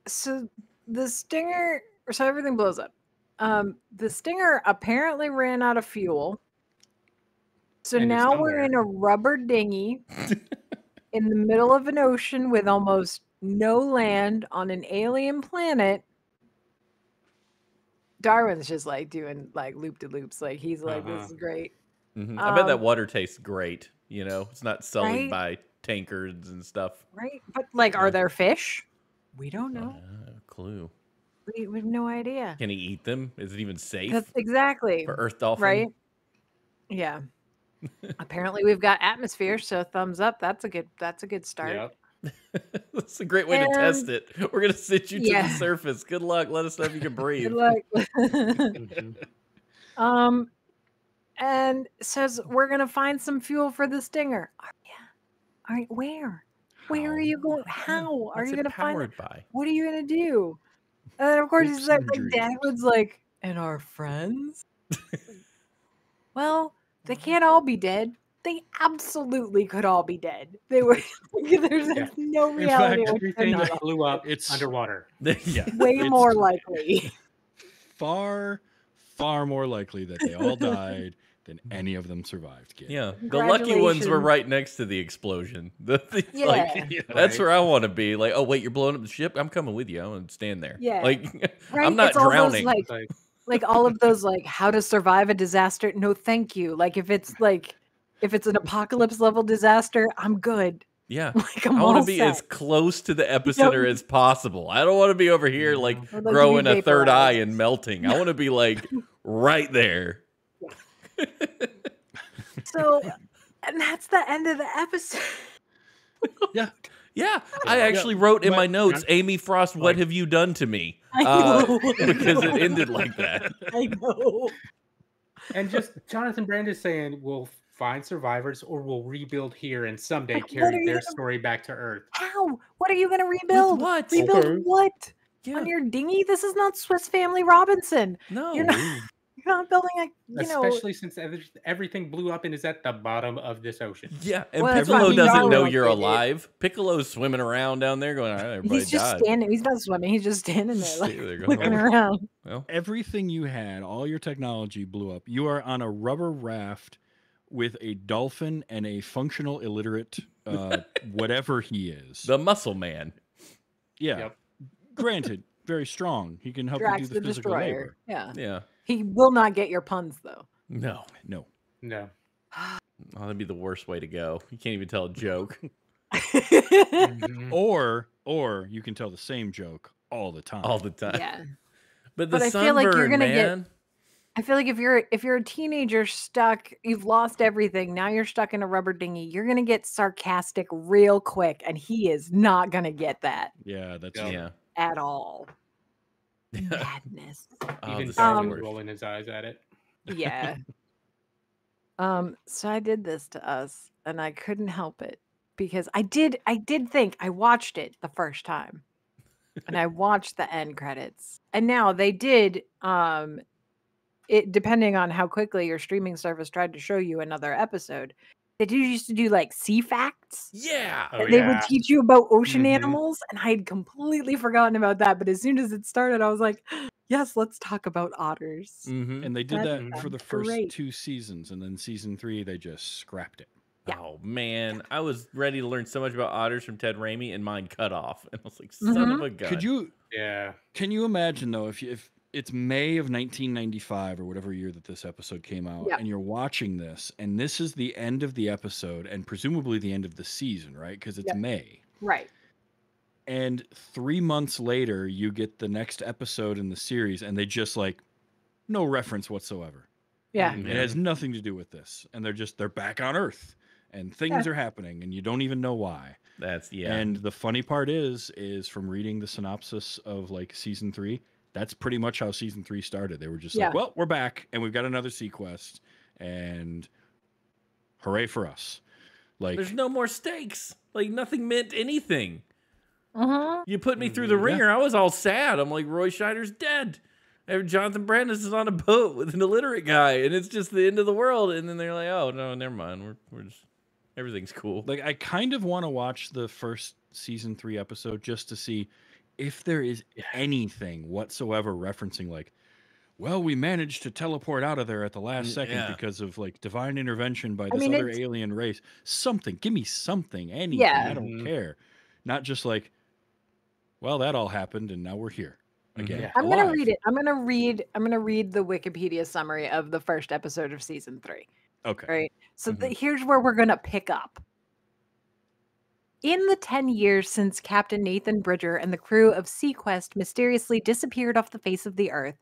So the Stinger, so everything blows up. The Stinger apparently ran out of fuel. So And it's now we're in a rubber dinghy in the middle of an ocean with almost no land on an alien planet. Darwin's just like doing like loop de loops. Like he's like, this is great. I bet that Um, water tastes great. It's not sullied by tankards and stuff. Right? But like, are there fish? We don't know. Clue. We have no idea. Can he eat them? Is it even safe That's exactly for Earth dolphin? right. Yeah. Apparently, we've got atmosphere, so thumbs up. That's a good start. Yep. That's a great way to test And- it. We're gonna send you to Yeah. the surface. Good luck. Let us know if you can breathe. Good luck. Mhm. And says we're gonna find some fuel for the Stinger. Yeah. All right. Where? Where are you going? How are What's you it gonna find it? powered by? What are you gonna do? And then of course Hopes he's like, and Dagwood's like, and our friends? Well, they can't all be dead. They absolutely could all be dead. They were. There's Yeah. no In reality. fact, in which they're Everything not that blew up It's- underwater. Yeah. way It's- more likely. Far more likely that they all died than any of them survived, kid. Yeah. The lucky ones were Congratulations. right next to the explosion. Yeah. Like, that's where I want to be. Like, oh wait, you're blowing up the ship? I'm coming with you. I'm gonna stand there. Yeah. Like Right? I'm not It's all those, drowning. like, It's like, like all of those like how to survive a disaster. No, thank you. Like if it's an apocalypse level disaster, I'm good. Yeah. Like I'm I want all to be set. as close to the epicenter as possible. I don't want to be over here like I'd like to be growing a third eye vaporized. and melting. I want to be like right there. So, and that's the end of the episode. Yeah. Yeah, I actually wrote in But- my notes, Amy Frost, what Like- have you done to me? I know. Because it ended like that. I know. and just Jonathan Brandis saying we'll find survivors or we'll rebuild here and someday Like, what carry are you their gonna- story back to Earth. How? What are you going to rebuild? what? Rebuild Okay. what? Yeah. On your dinghy? This is not Swiss Family Robinson. No. You're not building a, Especially since everything blew up and is at the bottom of this ocean. Yeah, and Well, that's why Piccolo we doesn't are know you're located. alive. Piccolo's swimming around down there going, all right, everybody he's just died. standing. He's not swimming. He's just standing there, Just like stay there going, looking "Oh, around. well, Everything you had, all your technology blew up. You are on a rubber raft with a dolphin and a functional illiterate, whatever he is. the muscle man. Yeah. Yep. Granted, very strong. He can help Drax you do the the physical Destroyer. labor. Yeah. Yeah. He will not get your puns though. No. No. No. Oh, that'd be the worst way to go. You can't even tell a joke. Mhm. Or you can tell the same joke all the time. all the time. Yeah. But the But I sunburn, feel like you're gonna get- man. I feel like if you're a teenager stuck, you've lost everything. Now you're stuck in a rubber dinghy. You're gonna get sarcastic real quick, and he is not gonna get that Yeah, that's Yeah. Yeah. at all. Madness. Oh, Even this is Dad the was worst. rolling his eyes at it. Yeah. So I did this to us, and I couldn't help it because I did think I watched it the first time, and I watched the end credits, and now they did. It depending on how quickly your streaming service tried to show you another episode. They used to do like sea facts. Yeah. Oh, They would yeah. teach you about ocean Mhm. animals, and I had completely forgotten about that. But as soon as it started, I was like, "Yes, let's talk about otters." Mm-hmm. And they did That that for the sounds first great. 2 seasons, and then season 3 they just scrapped it. Yeah. Oh man, I was ready to learn so much about otters from Ted Raimi, and mine cut off. And I was like, son of a gun. Yeah. Can you imagine though if it's May of 1995 or whatever year that this episode came out, Yeah. and you're watching this, and this is the end of the episode, and presumably the end of the season, right? Because it's Yep. May. Right. And 3 months later, you get the next episode in the series, and they just like no reference whatsoever. Yeah. Mhm. It has nothing to do with this, and they're back on Earth, and things Yeah. are happening, and you don't even know why. That's yeah. And the funny part is from reading the synopsis of like season 3, that's pretty much how season 3 started. They were just Yeah. like, well, we're back, and we've got another SeaQuest, and hooray for us! Like, There's no more stakes. Like nothing meant anything. Uh-huh. You put me through the ringer. I was all sad. I'm like, Roy Scheider's dead. And Jonathan Brandis is on a boat with an illiterate guy, and it's just the end of the world. And then they're like, oh no, never mind. We're just everything's cool. like I kind of want to watch the first season 3 episode just to see if there is anything whatsoever referencing like, well, we managed to teleport out of there at the last second yeah. because of like divine intervention by this mean, other it's- alien race. Something, give me something, anything. Yeah. I don't Mhm. care. Not just like, well, that all happened and now we're here again. Yeah. I'm gonna alive. read it. I'm gonna read the Wikipedia summary of the first episode of season 3. Okay. Right. So here's where we're gonna pick up. In the 10 years since Captain Nathan Bridger and the crew of SeaQuest mysteriously disappeared off the face of the Earth,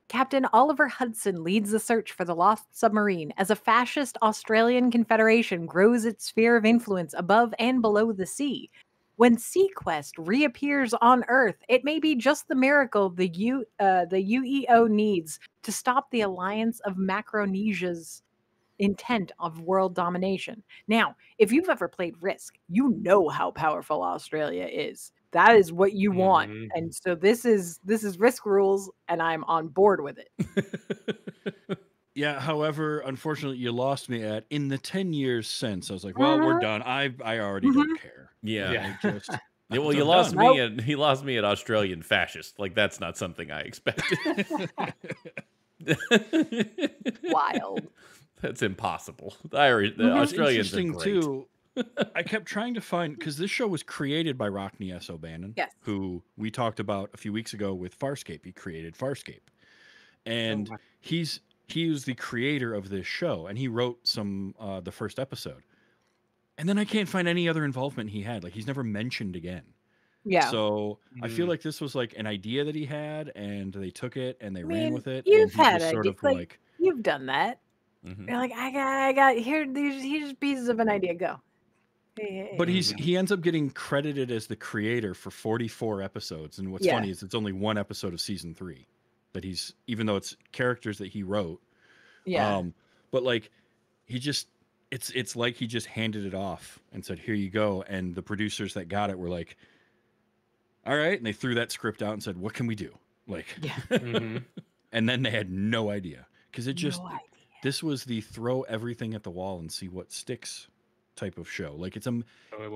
Captain Oliver Hudson leads the search for the lost submarine as a fascist Australian confederation grows its sphere of influence above and below the sea. When SeaQuest reappears on Earth, it may be just the miracle the UEO needs to stop the alliance of Macronesia's intent of world domination. Now, if you've ever played Risk, you know how powerful Australia is. That is what you want. And so this is Risk rules, and I'm on board with it. Yeah, however, unfortunately, you lost me at in the 10 years since. I was like, well, we're done. I already don't care. Yeah. I just, Yeah, well, I'm you lost done. me, and he lost me at Australian fascist. Like that's not something I expected. Wild. That's impossible. The Australians are Interesting great. too. I kept trying to find because this show was created by Rockney S. O'Bannon, Yes. who we talked about a few weeks ago with Farscape. He created Farscape, and he was the creator of this show, and he wrote the first episode. And then I can't find any other involvement he had. Like he's never mentioned again. Yeah. So I feel like this was like an idea that he had, and they took it and they ran with it. You've and he had just sort ideas, of like you've done that. You're like, I got here's pieces of an idea. Go. But he ends up getting credited as the creator for 44 episodes. And what's funny is it's only one episode of season 3 that he's, even though it's characters that he wrote. Yeah. But like he just, it's like he just handed it off and said, here you go. And the producers that got it were like, all right. And they threw that script out and said, what can we do? Like, and then they had no idea because it just, this was the throw everything at the wall and see what sticks type of show. Like it's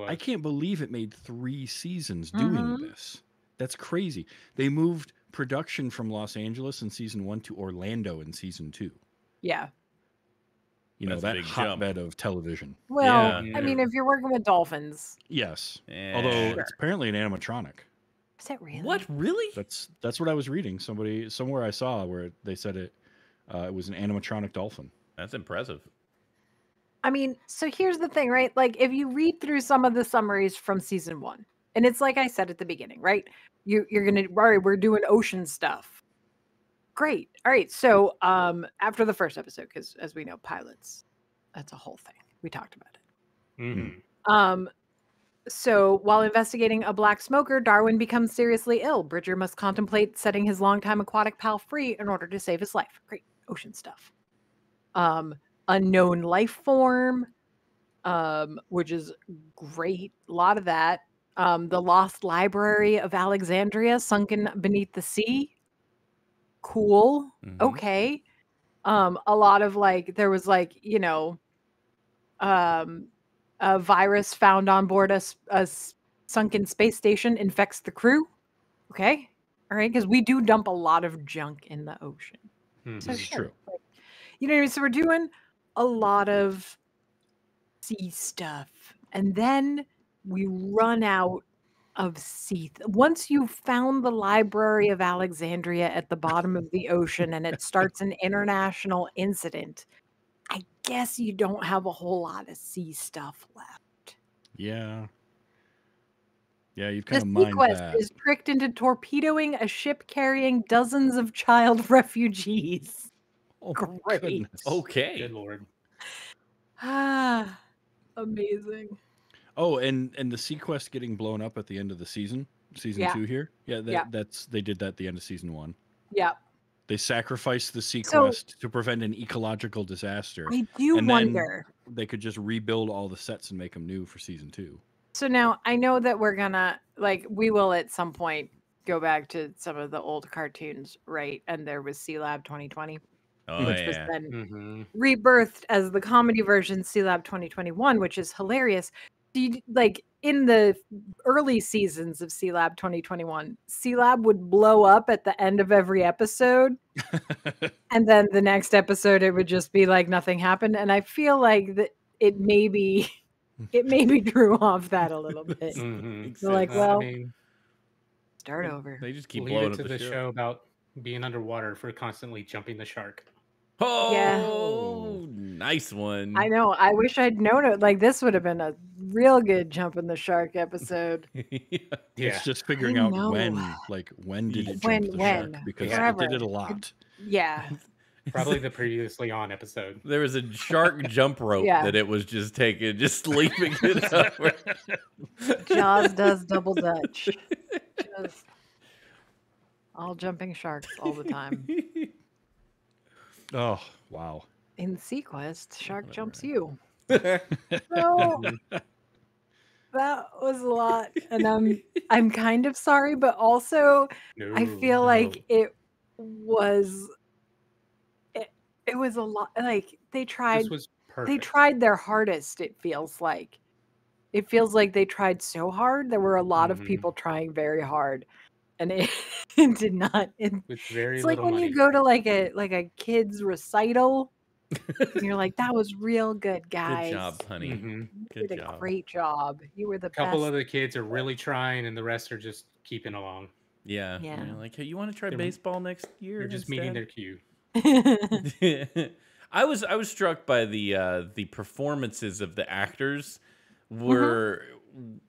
I can't believe it made 3 seasons doing this. That's crazy. They moved production from Los Angeles in season 1 to Orlando in season 2. Yeah. You know, that hotbed of television. Well, I mean, if you're working with dolphins. Yes. Although it's apparently an animatronic. Is it really? What? Really? That's what I was reading. Somewhere I saw where they said it was an animatronic dolphin. That's impressive. I mean, so here's the thing, right? Like, if you read through some of the summaries from season 1, and it's like I said at the beginning, right? You're gonna, all right, we're doing ocean stuff. Great. All right. So after the first episode, because as we know, pilots, that's a whole thing. We talked about it. So while investigating a black smoker, Darwin becomes seriously ill. Bridger must contemplate setting his longtime aquatic pal free in order to save his life. Great. Ocean stuff. Unknown life form, which is great. A lot of that. The lost library of Alexandria sunken beneath the sea. Cool. Okay. A lot of like, there was like, you know, a virus found on board a sunken space station infects the crew. Okay. All right. Because we do dump a lot of junk in the ocean. So This is true. Like, you know what I mean? So we're doing a lot of sea stuff. And then we run out of sea. Once you've found the Library of Alexandria at the bottom of the ocean and it starts an international incident, I guess you don't have a whole lot of sea stuff left. Yeah. Yeah, you've kind The of mined SeaQuest that. is tricked into torpedoing a ship carrying dozens of child refugees. Oh, Great. goodness. Okay. Good lord. Ah, amazing. Oh, and the SeaQuest getting blown up at the end of the season 2 here. Yeah, they did that at the end of season 1. Yeah. They sacrificed the SeaQuest to prevent an ecological disaster. I do and wonder. Then they could just rebuild all the sets and make them new for season 2. So now I know that we're gonna we will at some point go back to some of the old cartoons, right? And there was Sea Lab 2020, which was then rebirthed as the comedy version Sea Lab 2021, which is hilarious. Like in the early seasons of Sea Lab 2021, Sea Lab would blow up at the end of every episode. And then the next episode, it would just be like nothing happened. And I feel like that it maybe drew off that a little bit. So like, well, start over. They just keep Leave blowing it up to the the show. show about being underwater for constantly jumping the shark. Oh, nice one. I know. I wish I'd known it. Like this would have been a real good jump in the shark episode. It's Yeah. just figuring I out know. when did it When- jump the when? shark? Because Forever. it did a lot. Yeah. Probably the previously on episode. There was a shark jump rope Yeah. that it was just taking, just leaping it over. Jaws does double dutch. Just all jumping sharks all the time. Oh, wow. In SeaQuest, shark jumps you. Oh, So that was a lot, and I'm kind of sorry, but also No, I feel no. like it was a lot. Like they tried This was perfect. their hardest. It feels like they tried so hard. There were a lot of Mhm. people trying very hard, and it, it did not. With very It's like little when money. you go to like a kid's recital, and you're like, "That was real good, guys. good job, honey. Mhm. You Good did a job. great job. You were the A couple best." of the kids are really trying, and the rest are just keeping along. Yeah. Yeah. You're like, hey, you want to try They're- baseball next year? They're just meeting their cue. I was struck by the performances of the actors were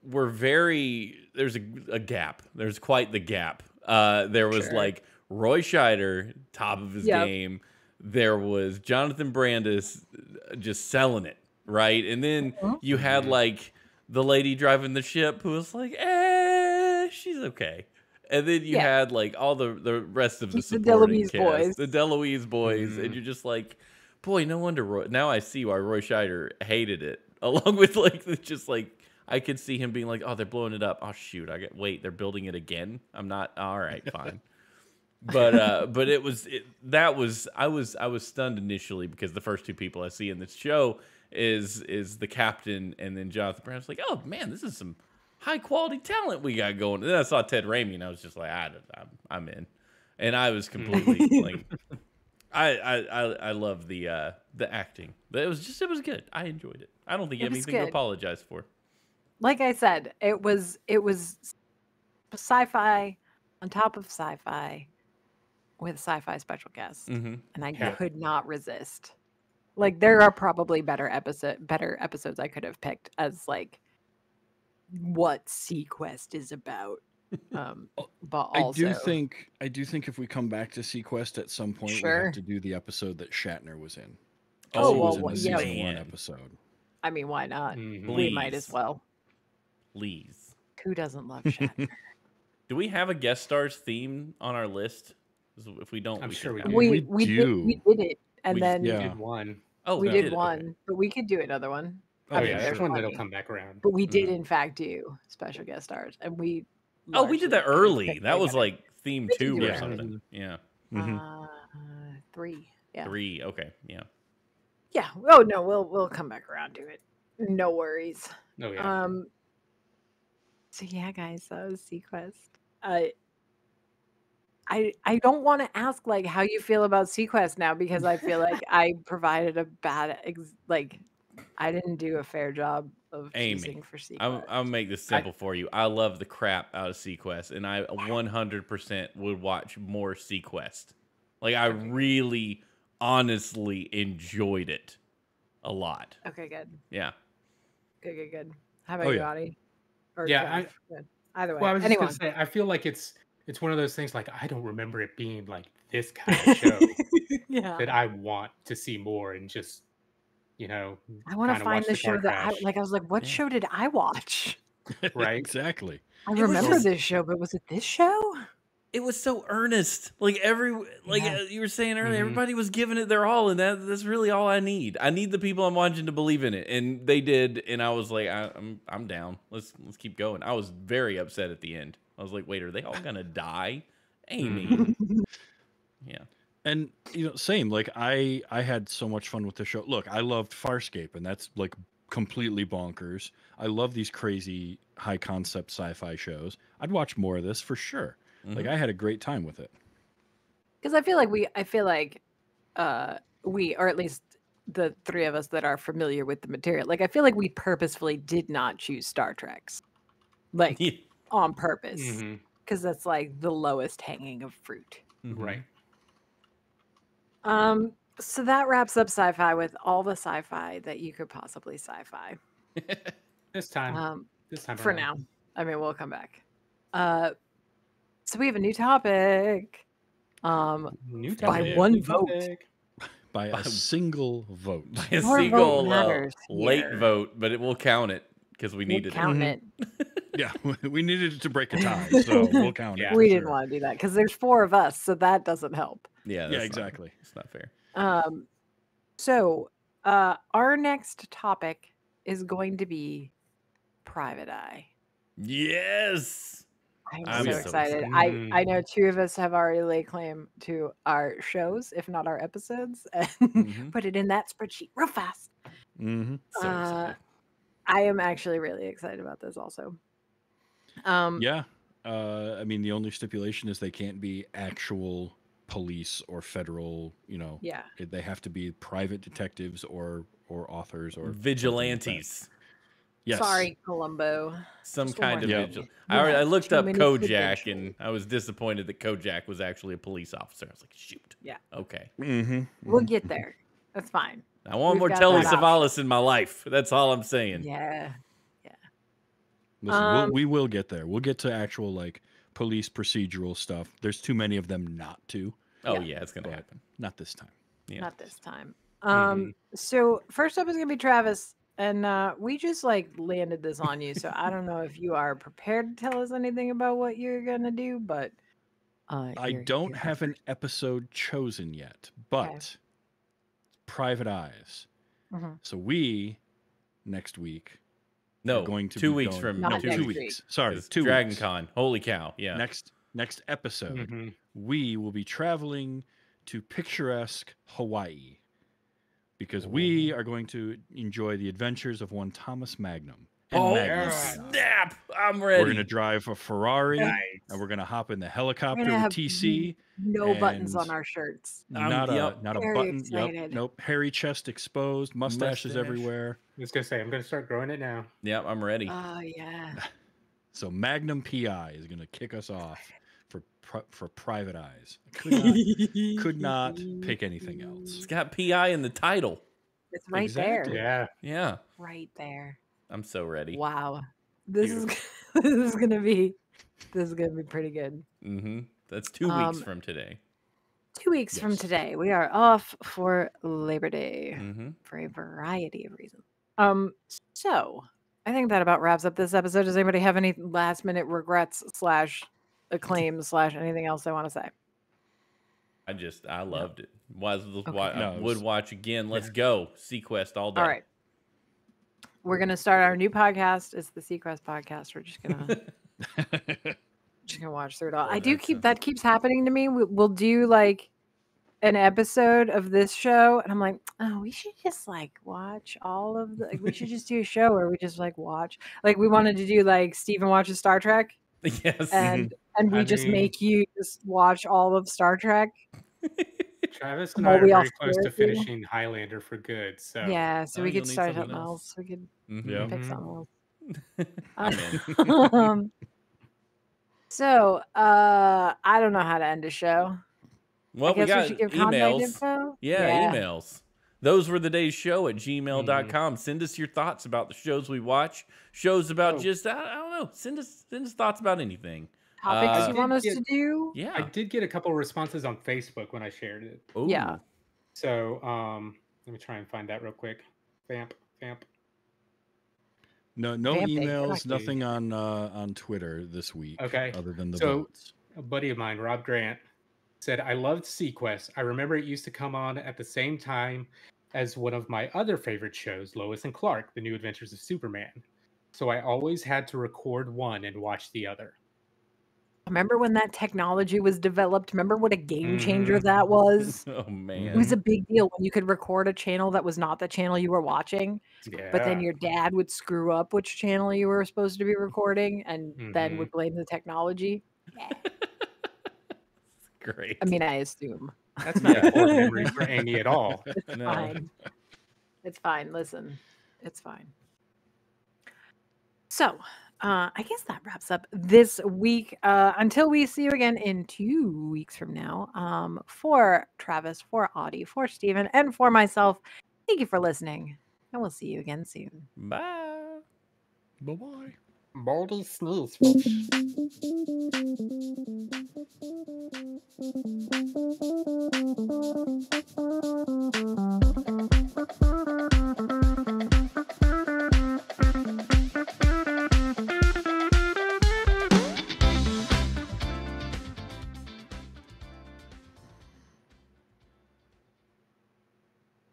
very there's a gap. There's quite the gap. There was Sure. like Roy Scheider, top of his Yep. game. There was Jonathan Brandis just selling it, right? And then you had like the lady driving the ship who was like, she's okay. And then you Yeah. had like all the rest of the The supporting DeLuise cast, boys. the DeLuise boys, and Mhm. you're just like, boy, no wonder Roy. Now I see why Roy Scheider hated it. Along with like just like I could see him being like, oh, they're blowing it up. Oh shoot, they're building it again. I'm not all right, fine. But I was stunned initially because the first two people I see in this show is the captain and then Jonathan Brown. I was like, oh man, this is some high quality talent we got going. And then I saw Ted Raimi and I was just like, I'm in, and I was completely like, I love the acting. It was good. I enjoyed it. I don't think you It have was anything to good. apologize for. Like I said, it was sci-fi on top of sci-fi with sci-fi special guests, Mm-hmm. and I Yeah. could not resist. Like there are probably better episodes I could have picked as like what SeaQuest is about. But I also, do think if we come back to SeaQuest at some point, we Sure. have to do the episode that Shatner was in. Oh, He was well, in the yeah. season one Man. episode. I mean, why not? Mhm. We might as Please. well. Please. Who doesn't love Shatner? Do we have a guest stars theme on our list? If we don't, I'm we sure can we have do. we do. did it, and We just- then We Yeah. did one. Oh, we we did it. Okay. one, but we could do another one. Oh I yeah, mean, there's there's one that'll plenty. come back around. But we did, Mhm. in fact, do special guest stars, and we. Oh, we did that largely early. picked That was better. like theme We did 2 do or it something. early. Yeah. Mhm. 3. Yeah. 3. Okay. Yeah. Yeah. Oh no, we'll come back around to it. No worries. Oh yeah. So yeah, guys, that was SeaQuest. I don't want to ask like how you feel about SeaQuest now because I feel like I provided a bad I didn't do a fair job of Amy, choosing for SeaQuest. I'll make this simple for you. I love the crap out of SeaQuest, and I 100% would watch more SeaQuest. Like, I really, honestly enjoyed it a lot. Okay, good. Yeah. Good. How about Oh, you, yeah. Audie? Or Yeah, Trev? Good. Either way. Well, I was just Anyone. gonna say, I feel like it's one of those things. Like I don't remember it being like this kind of show Yeah. that I want to see more and just I want to kinda find watch the the show car that I crash. like. I was like, what Yeah. show did I watch? Right. Exactly. I was remember just- this show, but was it this show? It was so earnest. Like, Yeah. you were saying earlier, Mhm. everybody was giving it their all, and that's really all I need. I need the people I'm watching to believe in it, and they did. And I was like, I'm down. Let's keep going. I was very upset at the end. I was like, wait, are they all gonna die? Amy. Yeah. And same. Like I had so much fun with the show. Look, I loved Farscape, and that's like completely bonkers. I love these crazy high concept sci-fi shows. I'd watch more of this for sure. Like I had a great time with it. Because I feel like we, or at least the three of us that are familiar with the material, like I feel like we purposefully did not choose Star Treks, like Yeah. on purpose, Mhm. because that's like the lowest hanging of fruit. Mhm. Right. So that wraps up sci-fi with all the sci-fi that you could possibly sci-fi. This time. Um, This time for around. now. I mean, we'll come back. So we have a new topic. New By topic, one new vote. topic. By a single vote. A Your vote single matters late here. vote, but it will count it because we We'll needed count it. it. Yeah, we needed it to break a tie, so we'll count it. Yeah. for We didn't sure. want to do that because there's 4 of us, so that doesn't help. Yeah, Yeah, that's exactly. It's not fair. So our next topic is going to be Private Eye. Yes. I'm I'm so so excited. excited. I know 2 of us have already laid claim to our shows, if not our episodes, and Mhm. put it in that spreadsheet real fast. Mm-hmm. So excited. I am actually really excited about this also. Yeah. I mean, the only stipulation is they can't be actual police or federal, Yeah. they have to be private detectives or authors or something like that. Vigilantes. Yes. Sorry, Columbo. Some Just one kind of more Yeah. vigil. thing. I Yes, looked too up many Kojak credentials. and I was disappointed that Kojak was actually a police officer. I was like, shoot. Yeah. Okay. Mm-hmm. We'll get there. That's fine. I want We've more got Telly that Savalas in my life. That's all I'm saying. Yeah. Listen, we will get there. We'll get to actual like police procedural stuff. There's too many of them not to. Oh, Yeah. yeah, it's going to But happen. not this time. Yeah. Not this time. Mhm. So first up is gonna be Travis, and we just like landed this on you. So I don't know if you are prepared to tell us anything about what you're gonna do, but I don't have an episode chosen yet, but Private Eyes. Mhm. So we next week No, are going to 2 be weeks going, from Not no, next 2 week. weeks. Sorry, It's 2 Dragon weeks. Con. Holy cow. Yeah. Next episode, Mhm. we will be traveling to picturesque Hawaii because we are going to enjoy the adventures of one Thomas Magnum. And Oh, Magnum yeah. P.I. snap. I'm We're ready. going to drive a Ferrari, Nice. and we're going to hop in the We're helicopter gonna with have TC. no buttons and on our shirts. Not yep. a Very button. excited. Yep. Nope. Hairy chest exposed. Mustaches Mustache. everywhere. I was gonna say I'm gonna start growing it now. Yep, I'm ready. Oh yeah. So Magnum P.I. is going to kick us off for Private Eyes. I could not pick anything It's else. got PI in the title. It's right Exactly. there. Yeah. Yeah. Right there. I'm so ready. Wow. This is this is gonna be pretty good. Mm-hmm. That's 2 weeks from today. 2 weeks from Yes. today, we are off for Labor Day Mm-hmm. for a variety of reasons. So I think that about wraps up this episode. Does anybody have any last minute regrets / acclaims / anything else they want to say? I loved it. I No, it would was- watch again. Let's go. SeaQuest all day. All right. We're gonna start our new podcast. It's the SeaQuest podcast. We're just gonna watch through it all. Boy, I do that's that keeps happening to me. We'll do like an episode of this show, and I'm like, oh, we should just like watch all of the. Like, we should just do a show where we just like watch. Like we wanted to do like Steven watches Star Trek, Yes. and we I just mean- make you just watch all of Star Trek. Travis and Well, I are we all very close to swear to. finishing Highlander for good. So Yeah, so Oh, we you'll could need start something something else. else. We could Mhm. Yeah. pick Mhm. something else. I'm in. So I don't know how to end a show. Well, I guess we got should give contact emails. info. Yeah, emails. Those were the days show at gmail.com. Send us your thoughts about the shows we watch. Shows about just, I don't know. Send us thoughts about anything. Topics you I want did us to get- do? Yeah. I did get a couple of responses on Facebook when I shared it. Ooh. Yeah. So let me try and find that real quick. Vamp. No Vamping, emails, actually. nothing on Twitter this week. Okay, Other than the so- votes. A buddy of mine, Rob Grant, said, I loved SeaQuest. I remember it used to come on at the same time as one of my other favorite shows, Lois and Clark, The New Adventures of Superman. So I always had to record one and watch the other. Remember when that technology was developed? Remember what a game changer Mhm. that was? Oh, man. It was a big deal when you could record a channel that was not the channel you were watching, Yeah. but then your dad would screw up which channel you were supposed to be recording and then Mhm. would blame the technology. Great. I mean, I assume. That's not a core memory for Amy at all. It's No. fine. It's fine. Listen, it's fine. So, I guess that wraps up this week. Until we see you again in 2 weeks from now. For Travis, for Audie, for Steven, and for myself, thank you for listening. And we'll see you again soon. Bye. Bye-bye. Moldy sneeze fish.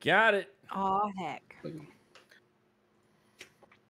Got it. Oh, heck.